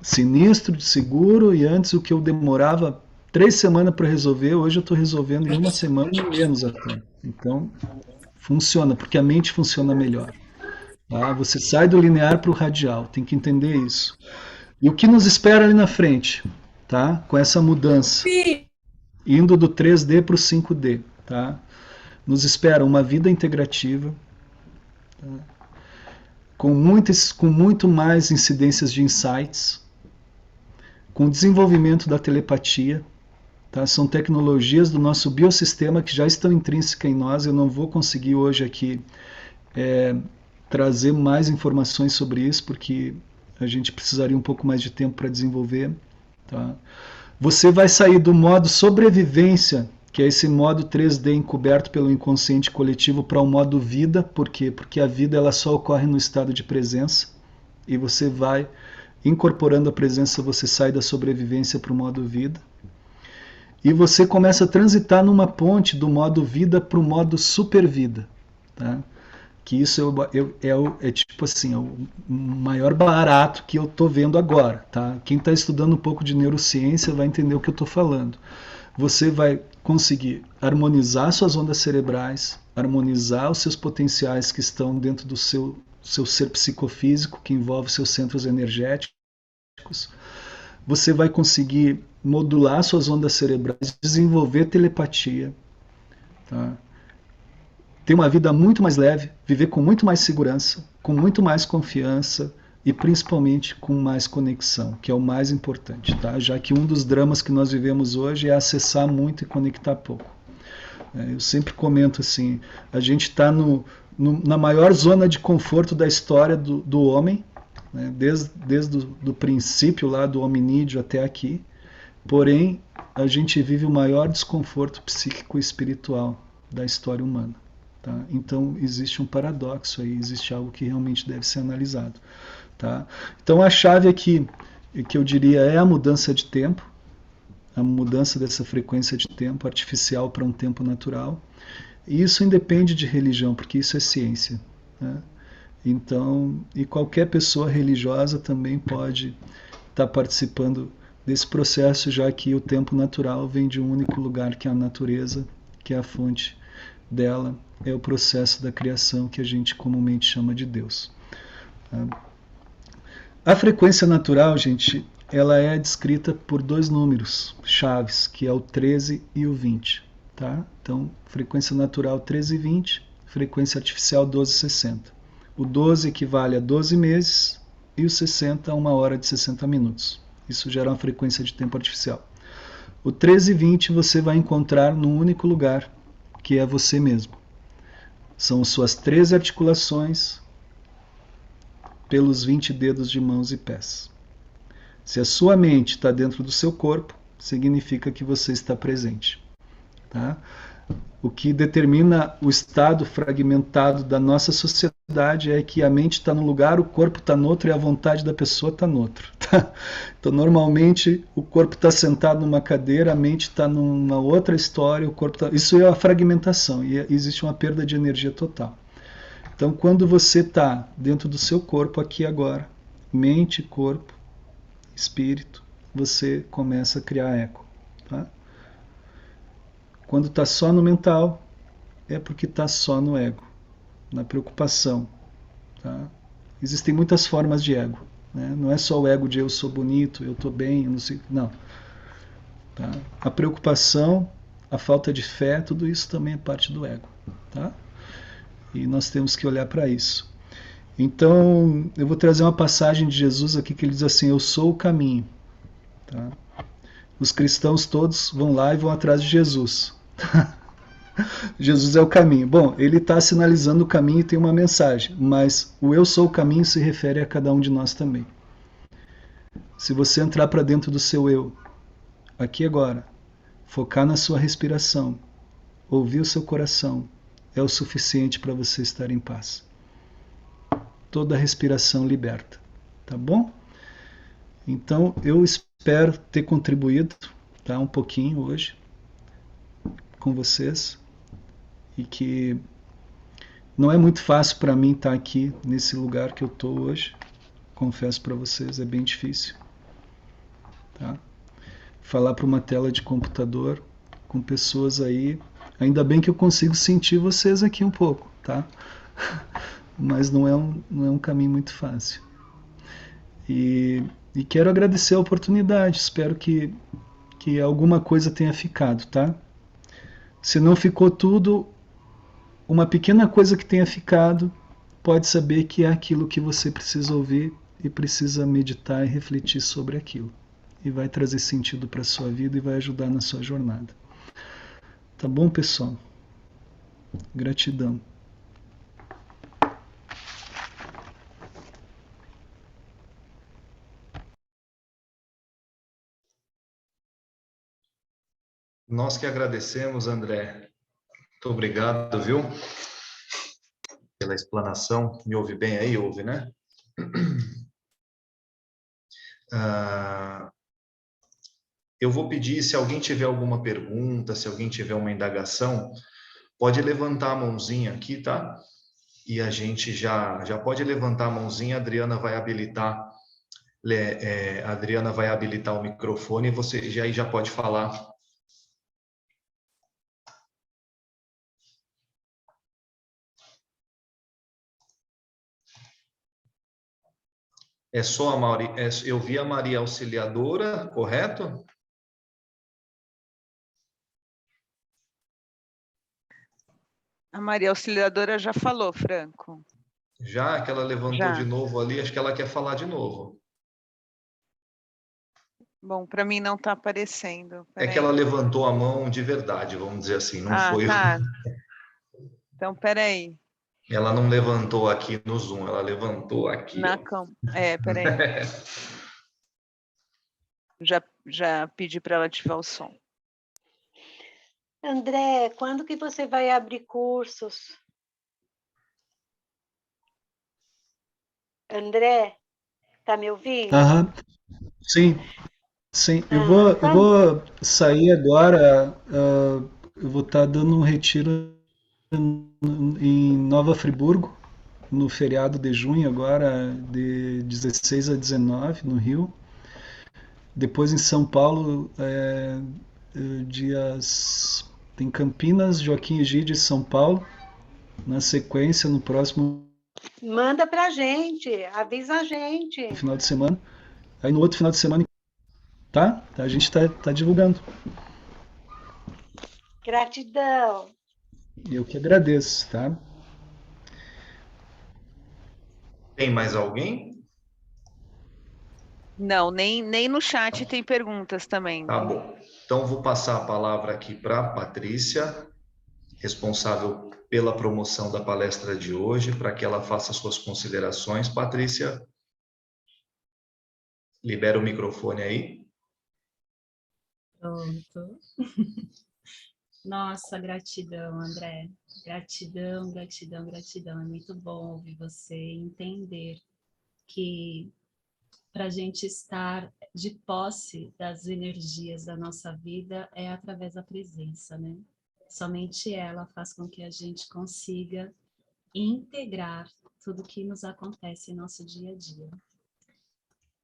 sinistro, de seguro, e antes o que eu demorava 3 semanas para resolver, hoje eu estou resolvendo em 1 semana e menos até. Então, funciona, porque a mente funciona melhor. Tá? Você sai do linear para o radial, tem que entender isso. E o que nos espera ali na frente, tá? Com essa mudança, indo do 3D para o 5D, tá? Nos espera uma vida integrativa, tá? Com muito mais incidências de insights, com o desenvolvimento da telepatia. Tá? São tecnologias do nosso biossistema que já estão intrínsecas em nós. Eu não vou conseguir hoje aqui trazer mais informações sobre isso, porque a gente precisaria um pouco mais de tempo para desenvolver. Tá? Você vai sair do modo sobrevivência, que é esse modo 3D encoberto pelo inconsciente coletivo, para o modo vida. Por quê? Porque a vida ela só ocorre no estado de presença, e você vai incorporando a presença, você sai da sobrevivência para o modo vida, e você começa a transitar numa ponte do modo vida para o modo super vida. Tá? Que isso é tipo assim, é o maior barato que eu estou vendo agora. Tá? Quem está estudando um pouco de neurociência vai entender o que eu estou falando. Você vai conseguir harmonizar suas ondas cerebrais, harmonizar os seus potenciais que estão dentro do seu ser psicofísico, que envolve seus centros energéticos. Você vai conseguir modular suas ondas cerebrais, desenvolver telepatia, tá? Ter uma vida muito mais leve, viver com muito mais segurança, com muito mais confiança, e principalmente com mais conexão, que é o mais importante, tá? Já que um dos dramas que nós vivemos hoje é acessar muito e conectar pouco. Eu sempre comento assim, a gente está na maior zona de conforto da história do homem, né? Desde o princípio lá do hominídeo até aqui, porém a gente vive o maior desconforto psíquico e espiritual da história humana. Tá? Então existe um paradoxo aí, existe algo que realmente deve ser analisado. Tá? Então a chave aqui, que eu diria, é a mudança de tempo, a mudança dessa frequência de tempo artificial para um tempo natural. E isso independe de religião, porque isso é ciência. Né? Então, e qualquer pessoa religiosa também pode estar participando desse processo, já que o tempo natural vem de um único lugar, que é a natureza, que é a fonte dela, é o processo da criação que a gente comumente chama de Deus. A frequência natural, gente, ela é descrita por dois números chaves, que é o 13 e o 20. Tá? Então, frequência natural 13 e 20, frequência artificial 12 e 60. O 12 equivale a 12 meses e o 60 a 1 hora de 60 minutos. Isso gera uma frequência de tempo artificial. O 13 e 20 você vai encontrar num único lugar, que é você mesmo. São suas 13 articulações pelos 20 dedos de mãos e pés. Se a sua mente está dentro do seu corpo, significa que você está presente. Tá? O que determina o estado fragmentado da nossa sociedade é que a mente está num lugar, o corpo está no outro e a vontade da pessoa está no outro. Tá? Então, normalmente, o corpo está sentado numa cadeira, a mente está numa outra história, o corpo tá... Isso é a fragmentação e existe uma perda de energia total. Então, quando você está dentro do seu corpo, aqui agora, mente, corpo, espírito, você começa a criar eco. Tá? Quando está só no mental, é porque está só no ego, na preocupação. Tá? Existem muitas formas de ego. Né? Não é só o ego de eu sou bonito, eu estou bem, eu não sei. Não. Tá? A preocupação, a falta de fé, tudo isso também é parte do ego. Tá? E nós temos que olhar para isso. Então, eu vou trazer uma passagem de Jesus aqui que ele diz assim: eu sou o caminho. Tá? Os cristãos todos vão lá e vão atrás de Jesus. Jesus é o caminho. Bom, ele está sinalizando o caminho e tem uma mensagem, mas o eu sou o caminho se refere a cada um de nós também. Se você entrar para dentro do seu eu, aqui agora, focar na sua respiração, ouvir o seu coração, é o suficiente para você estar em paz. Toda respiração liberta, tá bom? Então, eu espero ter contribuído, tá, um pouquinho hoje com vocês, e que não é muito fácil para mim estar aqui nesse lugar que eu estou hoje, confesso para vocês, é bem difícil. Tá? Falar para uma tela de computador com pessoas aí, ainda bem que eu consigo sentir vocês aqui um pouco, tá? Mas não é um caminho muito fácil. E quero agradecer a oportunidade, espero que alguma coisa tenha ficado, tá? Se não ficou tudo, uma pequena coisa que tenha ficado, pode saber que é aquilo que você precisa ouvir e precisa meditar e refletir sobre aquilo. E vai trazer sentido para a sua vida e vai ajudar na sua jornada. Tá bom, pessoal? Gratidão. Nós que agradecemos, André. Muito obrigado, viu? Pela explanação. Me ouve bem aí? Ouve, né? Eu vou pedir, se alguém tiver alguma pergunta, se alguém tiver uma indagação, pode levantar a mãozinha aqui, tá? E a gente já pode levantar a mãozinha, a Adriana vai habilitar o microfone e você já pode falar. É só a Maria, eu vi a Maria Auxiliadora, correto? A Maria Auxiliadora já falou, Franco. Já que ela levantou de novo ali, acho que ela quer falar de novo. Bom, para mim não está aparecendo. É que ela levantou a mão de verdade, vamos dizer assim, não foi. Tá. Então, peraí. Ela não levantou aqui no Zoom, ela levantou aqui. Peraí. Já pedi para ela ativar o som. André, quando que você vai abrir cursos? André, tá me ouvindo? Sim. Eu vou sair agora, eu vou estar dando um retiro em Nova Friburgo, no feriado de junho agora, de 16 a 19 no Rio. Depois em São Paulo, tem Campinas, Joaquim Egídio e São Paulo. Na sequência, no próximo... Manda pra gente, avisa a gente. Final de semana. Aí no outro final de semana, tá? A gente tá divulgando. Gratidão. Eu que agradeço, tá? Tem mais alguém? Não, nem no chat tem perguntas também. Tá bom. Então, vou passar a palavra aqui para a Patrícia, responsável pela promoção da palestra de hoje, para que ela faça suas considerações. Patrícia, libera o microfone aí. Pronto. Nossa, gratidão, André. Gratidão, gratidão, gratidão. É muito bom ouvir você entender que para a gente estar de posse das energias da nossa vida é através da presença, né? Somente ela faz com que a gente consiga integrar tudo que nos acontece em nosso dia a dia.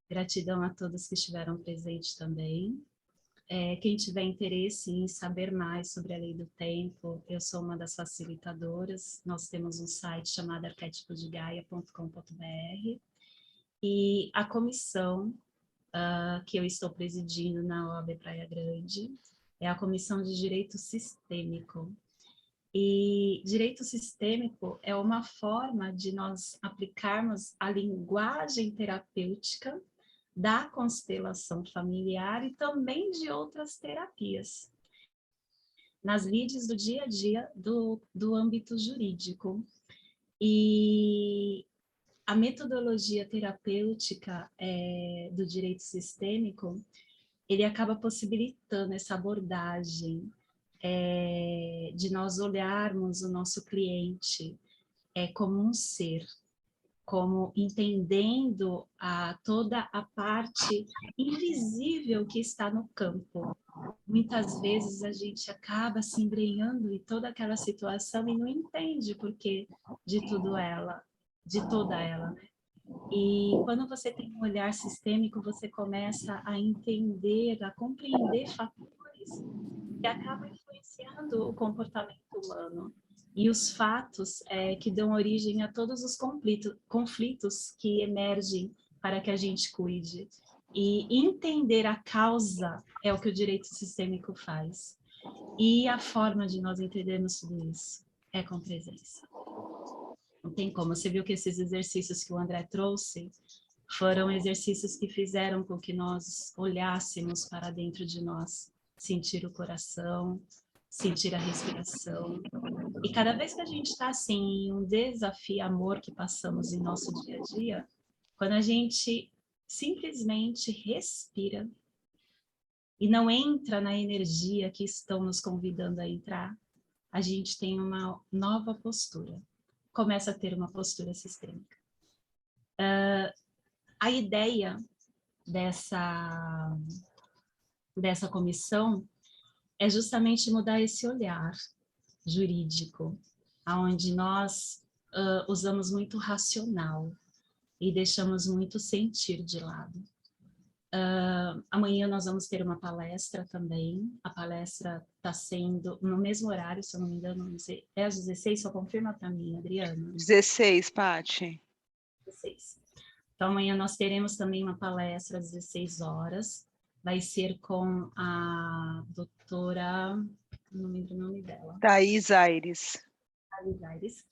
Gratidão a todos que estiveram presentes também. Quem tiver interesse em saber mais sobre a lei do tempo, eu sou uma das facilitadoras. Nós temos um site chamado arquetipodegaia.com.br e a comissão que eu estou presidindo na OAB Praia Grande é a Comissão de Direito Sistêmico. E direito sistêmico é uma forma de nós aplicarmos a linguagem terapêutica da constelação familiar e também de outras terapias, nas lides do dia a dia do âmbito jurídico. E a metodologia terapêutica do direito sistêmico, ele acaba possibilitando essa abordagem de nós olharmos o nosso cliente como um ser, como entendendo toda a parte invisível que está no campo. Muitas vezes a gente acaba se embrenhando em toda aquela situação e não entende o porquê de toda ela, né? E quando você tem um olhar sistêmico, você começa a entender, a compreender fatores que acabam influenciando o comportamento humano. E os fatos que dão origem a todos os conflitos que emergem para que a gente cuide. E entender a causa é o que o direito sistêmico faz. E a forma de nós entendermos tudo isso é com presença. Não tem como. Você viu que esses exercícios que o André trouxe foram exercícios que fizeram com que nós olhássemos para dentro de nós, sentir o coração, sentir a respiração. E cada vez que a gente está assim, em um desafio amor que passamos em nosso dia a dia, quando a gente simplesmente respira e não entra na energia que estão nos convidando a entrar, a gente tem uma nova postura. Começa a ter uma postura sistêmica. A ideia dessa comissão é justamente mudar esse olhar jurídico, onde nós usamos muito racional e deixamos muito sentir de lado. Amanhã nós vamos ter uma palestra também. A palestra está sendo no mesmo horário, se eu não me engano, não sei, é às 16, só confirma para mim, Adriana. 16, Paty. 16. Então amanhã nós teremos também uma palestra às 16 horas. Vai ser com a doutora, não lembro o nome dela. Thaís Aires. Thaís Aires,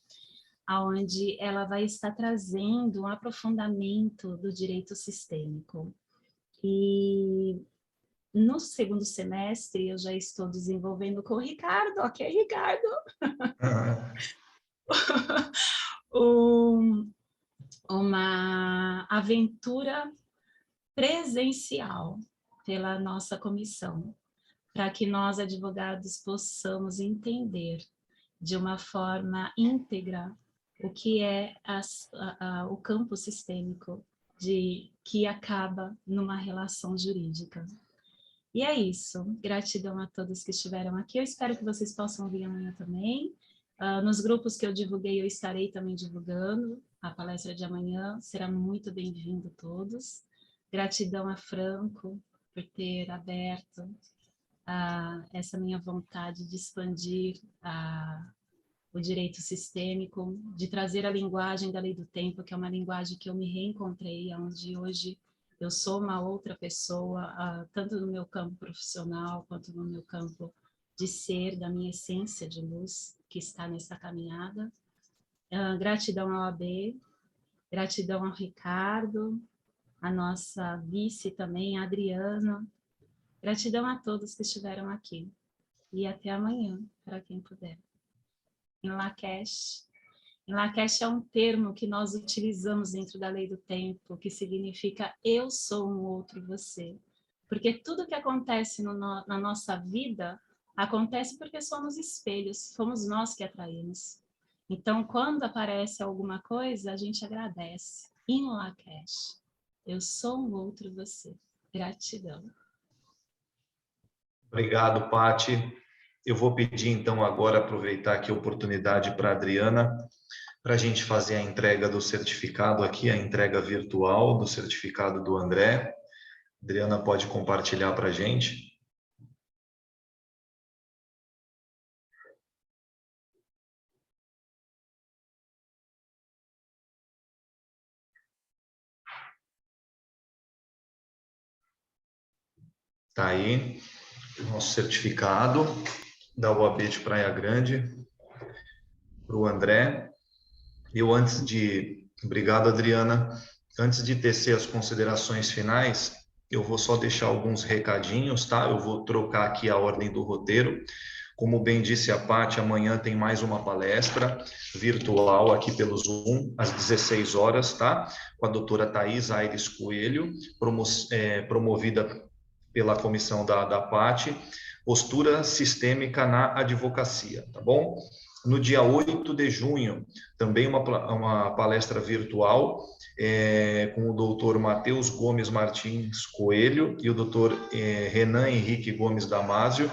onde ela vai estar trazendo um aprofundamento do direito sistêmico. E no segundo semestre eu já estou desenvolvendo com o Ricardo, ok, Ricardo? Uma aventura presencial pela nossa comissão, para que nós, advogados, possamos entender de uma forma íntegra o que é o campo sistêmico que acaba numa relação jurídica. E é isso. Gratidão a todos que estiveram aqui. Eu espero que vocês possam vir amanhã também. Nos grupos que eu divulguei, eu estarei também divulgando. A palestra de amanhã será muito bem-vindo todos. Gratidão a Franco por ter aberto essa minha vontade de expandir o direito sistêmico, de trazer a linguagem da lei do tempo, que é uma linguagem que eu me reencontrei, onde hoje eu sou uma outra pessoa, tanto no meu campo profissional, quanto no meu campo de ser, da minha essência de luz, que está nessa caminhada. Gratidão ao AB, gratidão ao Ricardo, a nossa vice também, a Adriana. Gratidão a todos que estiveram aqui. E até amanhã, para quem puder. Em Lakesh. Em Lakesh é um termo que nós utilizamos dentro da lei do tempo, que significa eu sou um outro você. Porque tudo que acontece na nossa vida, acontece porque somos espelhos, fomos nós que atraímos. Então, quando aparece alguma coisa, a gente agradece. Em Lakesh, eu sou um outro você. Gratidão. Obrigado, Pati. Eu vou pedir, então, agora, aproveitar aqui a oportunidade para a Adriana, para a gente fazer a entrega do certificado aqui, a entrega virtual do certificado do André. Adriana, pode compartilhar para a gente? Está aí o nosso certificado da UAB de Praia Grande para o André. Obrigado, Adriana. Antes de tecer as considerações finais, eu vou só deixar alguns recadinhos, tá? Eu vou trocar aqui a ordem do roteiro. Como bem disse a Paty, amanhã tem mais uma palestra virtual aqui pelo Zoom, às 16 horas, tá? Com a doutora Thais Aires Coelho, promovida pela comissão da Paty, postura sistêmica na advocacia, tá bom? No dia 8 de junho, também uma palestra virtual com o doutor Matheus Gomes Martins Coelho e o doutor Renan Henrique Gomes Damasio,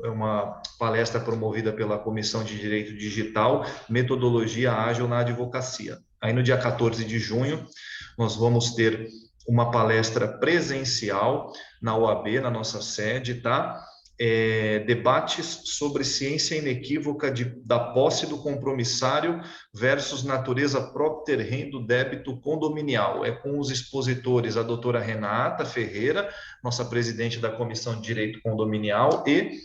uma palestra promovida pela Comissão de Direito Digital, Metodologia Ágil na Advocacia. Aí no dia 14 de junho, nós vamos ter uma palestra presencial na UAB, na nossa sede, tá? Debates sobre ciência inequívoca da posse do compromissário versus natureza propter rem do débito condominial. É com os expositores a doutora Renata Ferreira, nossa presidente da Comissão de Direito Condominial, e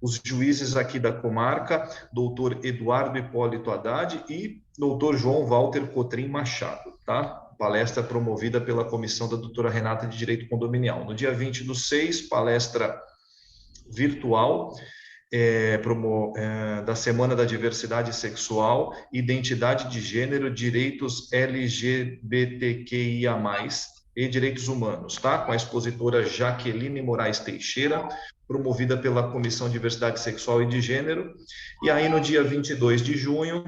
os juízes aqui da comarca, doutor Eduardo Hipólito Haddad e doutor João Walter Cotrim Machado, tá? Palestra promovida pela comissão da doutora Renata de Direito Condominial. No dia 20/6, palestra virtual da Semana da Diversidade Sexual, Identidade de Gênero, Direitos LGBTQIA+, e Direitos Humanos, tá? Com a expositora Jaqueline Moraes Teixeira, promovida pela Comissão de Diversidade Sexual e de Gênero. E aí, no dia 22 de junho,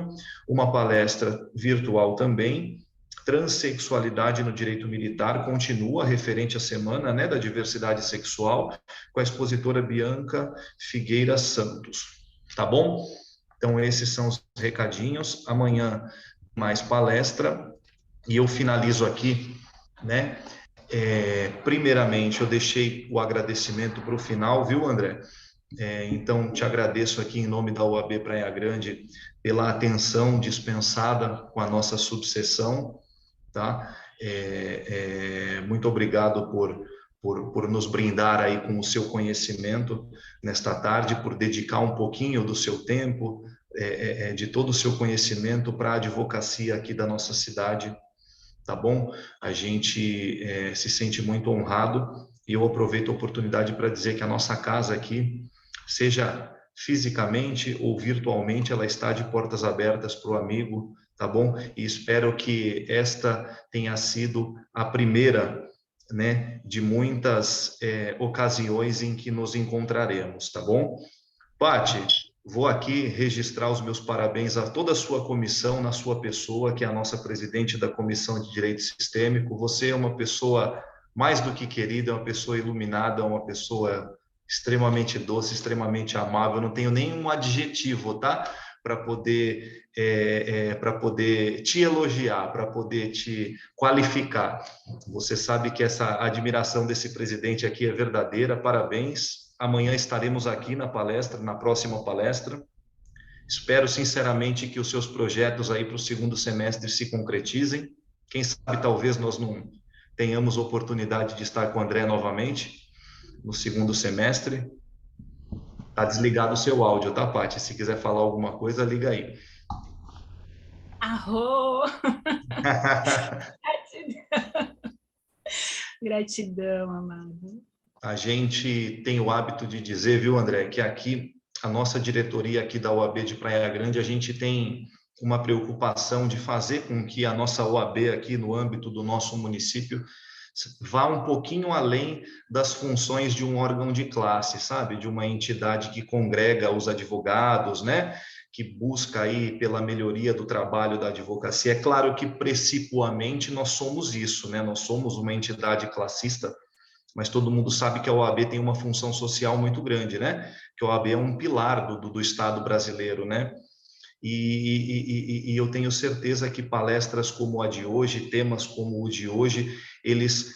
uma palestra virtual também, Transsexualidade no Direito Militar, continua referente à Semana, né, da Diversidade Sexual, com a expositora Bianca Figueira Santos, tá bom? Então, esses são os recadinhos. Amanhã, mais palestra, e eu finalizo aqui, né? Primeiramente, eu deixei o agradecimento para o final, viu, André? Então, te agradeço aqui em nome da UAB Praia Grande pela atenção dispensada com a nossa subseção, tá? Muito obrigado por nos brindar aí com o seu conhecimento nesta tarde, por dedicar um pouquinho do seu tempo, de todo o seu conhecimento para a advocacia aqui da nossa cidade, tá bom? A gente se sente muito honrado e eu aproveito a oportunidade para dizer que a nossa casa aqui, seja fisicamente ou virtualmente, ela está de portas abertas para o amigo, tá bom? E espero que esta tenha sido a primeira, né, de muitas ocasiões em que nos encontraremos, tá bom? Paty, vou aqui registrar os meus parabéns a toda a sua comissão, na sua pessoa, que é a nossa presidente da Comissão de Direito Sistêmico. Você é uma pessoa mais do que querida, é uma pessoa iluminada, uma pessoa extremamente doce, extremamente amável, não tenho nenhum adjetivo, tá? Para poder te elogiar, para poder te qualificar. Você sabe que essa admiração desse presidente aqui é verdadeira, parabéns. Amanhã estaremos aqui na palestra, na próxima palestra. Espero sinceramente que os seus projetos aí para o segundo semestre se concretizem. Quem sabe talvez nós não tenhamos oportunidade de estar com o André novamente no segundo semestre. Tá desligado o seu áudio, tá, Paty? Se quiser falar alguma coisa, liga aí. Arro! Gratidão. Gratidão, amado. A gente tem o hábito de dizer, viu, André, que aqui, a nossa diretoria aqui da OAB de Praia Grande, a gente tem uma preocupação de fazer com que a nossa OAB aqui no âmbito do nosso município vá um pouquinho além das funções de um órgão de classe, sabe? De uma entidade que congrega os advogados, né? Que busca aí pela melhoria do trabalho da advocacia. É claro que precipuamente nós somos isso, né? Nós somos uma entidade classista, mas todo mundo sabe que a OAB tem uma função social muito grande, né? Que a OAB é um pilar do Estado brasileiro, né? E eu tenho certeza que palestras como a de hoje, temas como o de hoje, eles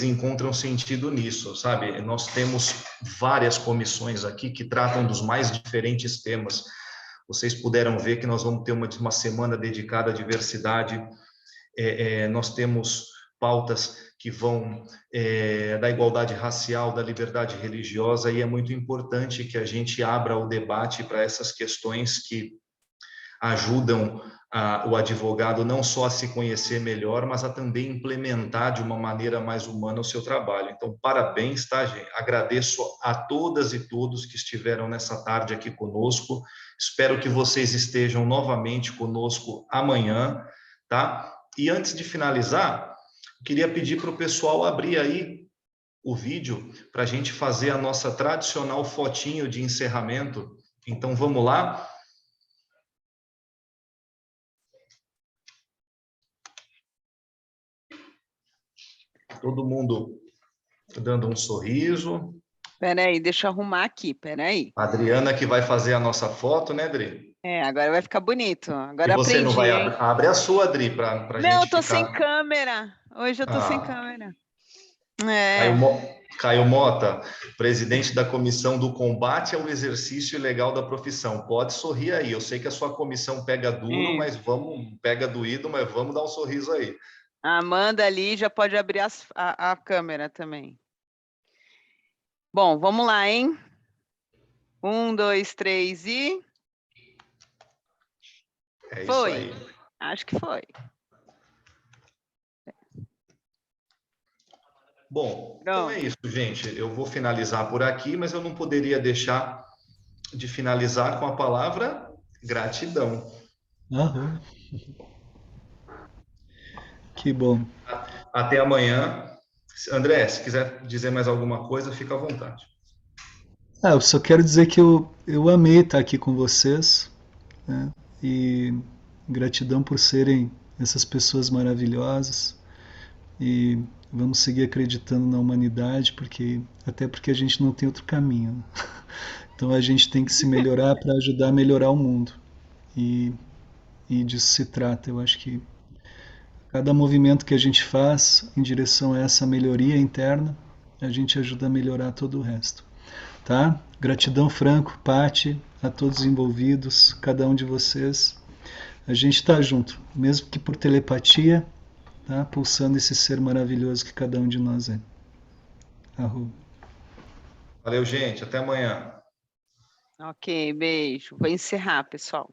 encontram sentido nisso, sabe? Nós temos várias comissões aqui que tratam dos mais diferentes temas. Vocês puderam ver que nós vamos ter uma semana dedicada à diversidade. Nós temos pautas que vão da igualdade racial, da liberdade religiosa, e é muito importante que a gente abra o debate para essas questões que ajudam o advogado não só a se conhecer melhor, mas a também implementar de uma maneira mais humana o seu trabalho. Então, parabéns, tá, gente? Agradeço a todas e todos que estiveram nessa tarde aqui conosco. Espero que vocês estejam novamente conosco amanhã, tá? E antes de finalizar, queria pedir para o pessoal abrir aí o vídeo para a gente fazer a nossa tradicional fotinho de encerramento. Então, vamos lá? Todo mundo dando um sorriso. Peraí, deixa eu arrumar aqui, peraí. A Adriana que vai fazer a nossa foto, né, Adri? Agora vai ficar bonito. Agora e você aprendi, não vai hein? Abre a sua, Adri, para gente Não, eu tô ficar... sem câmera. Hoje eu tô sem câmera. Caio Mota, presidente da Comissão do Combate ao Exercício Ilegal da Profissão. Pode sorrir aí. Eu sei que a sua comissão pega duro, mas pega doído, mas vamos dar um sorriso aí. A Amanda ali já pode abrir a câmera também. Bom, vamos lá, hein? 1, 2, 3 e... É foi. Isso aí. Acho que foi. Bom, então é isso, gente. Eu vou finalizar por aqui, mas eu não poderia deixar de finalizar com a palavra gratidão. Aham. Que bom. Até amanhã. André, se quiser dizer mais alguma coisa, fica à vontade. Eu só quero dizer que eu amei estar aqui com vocês, né? E gratidão por serem essas pessoas maravilhosas, e vamos seguir acreditando na humanidade, até porque a gente não tem outro caminho, né? Então a gente tem que se melhorar para ajudar a melhorar o mundo, e disso se trata. Eu acho que cada movimento que a gente faz em direção a essa melhoria interna, a gente ajuda a melhorar todo o resto. Tá? Gratidão, Franco, Paty, a todos os envolvidos, cada um de vocês. A gente está junto, mesmo que por telepatia, tá? Pulsando esse ser maravilhoso que cada um de nós é. Arru. Valeu, gente. Até amanhã. Ok, beijo. Vou encerrar, pessoal.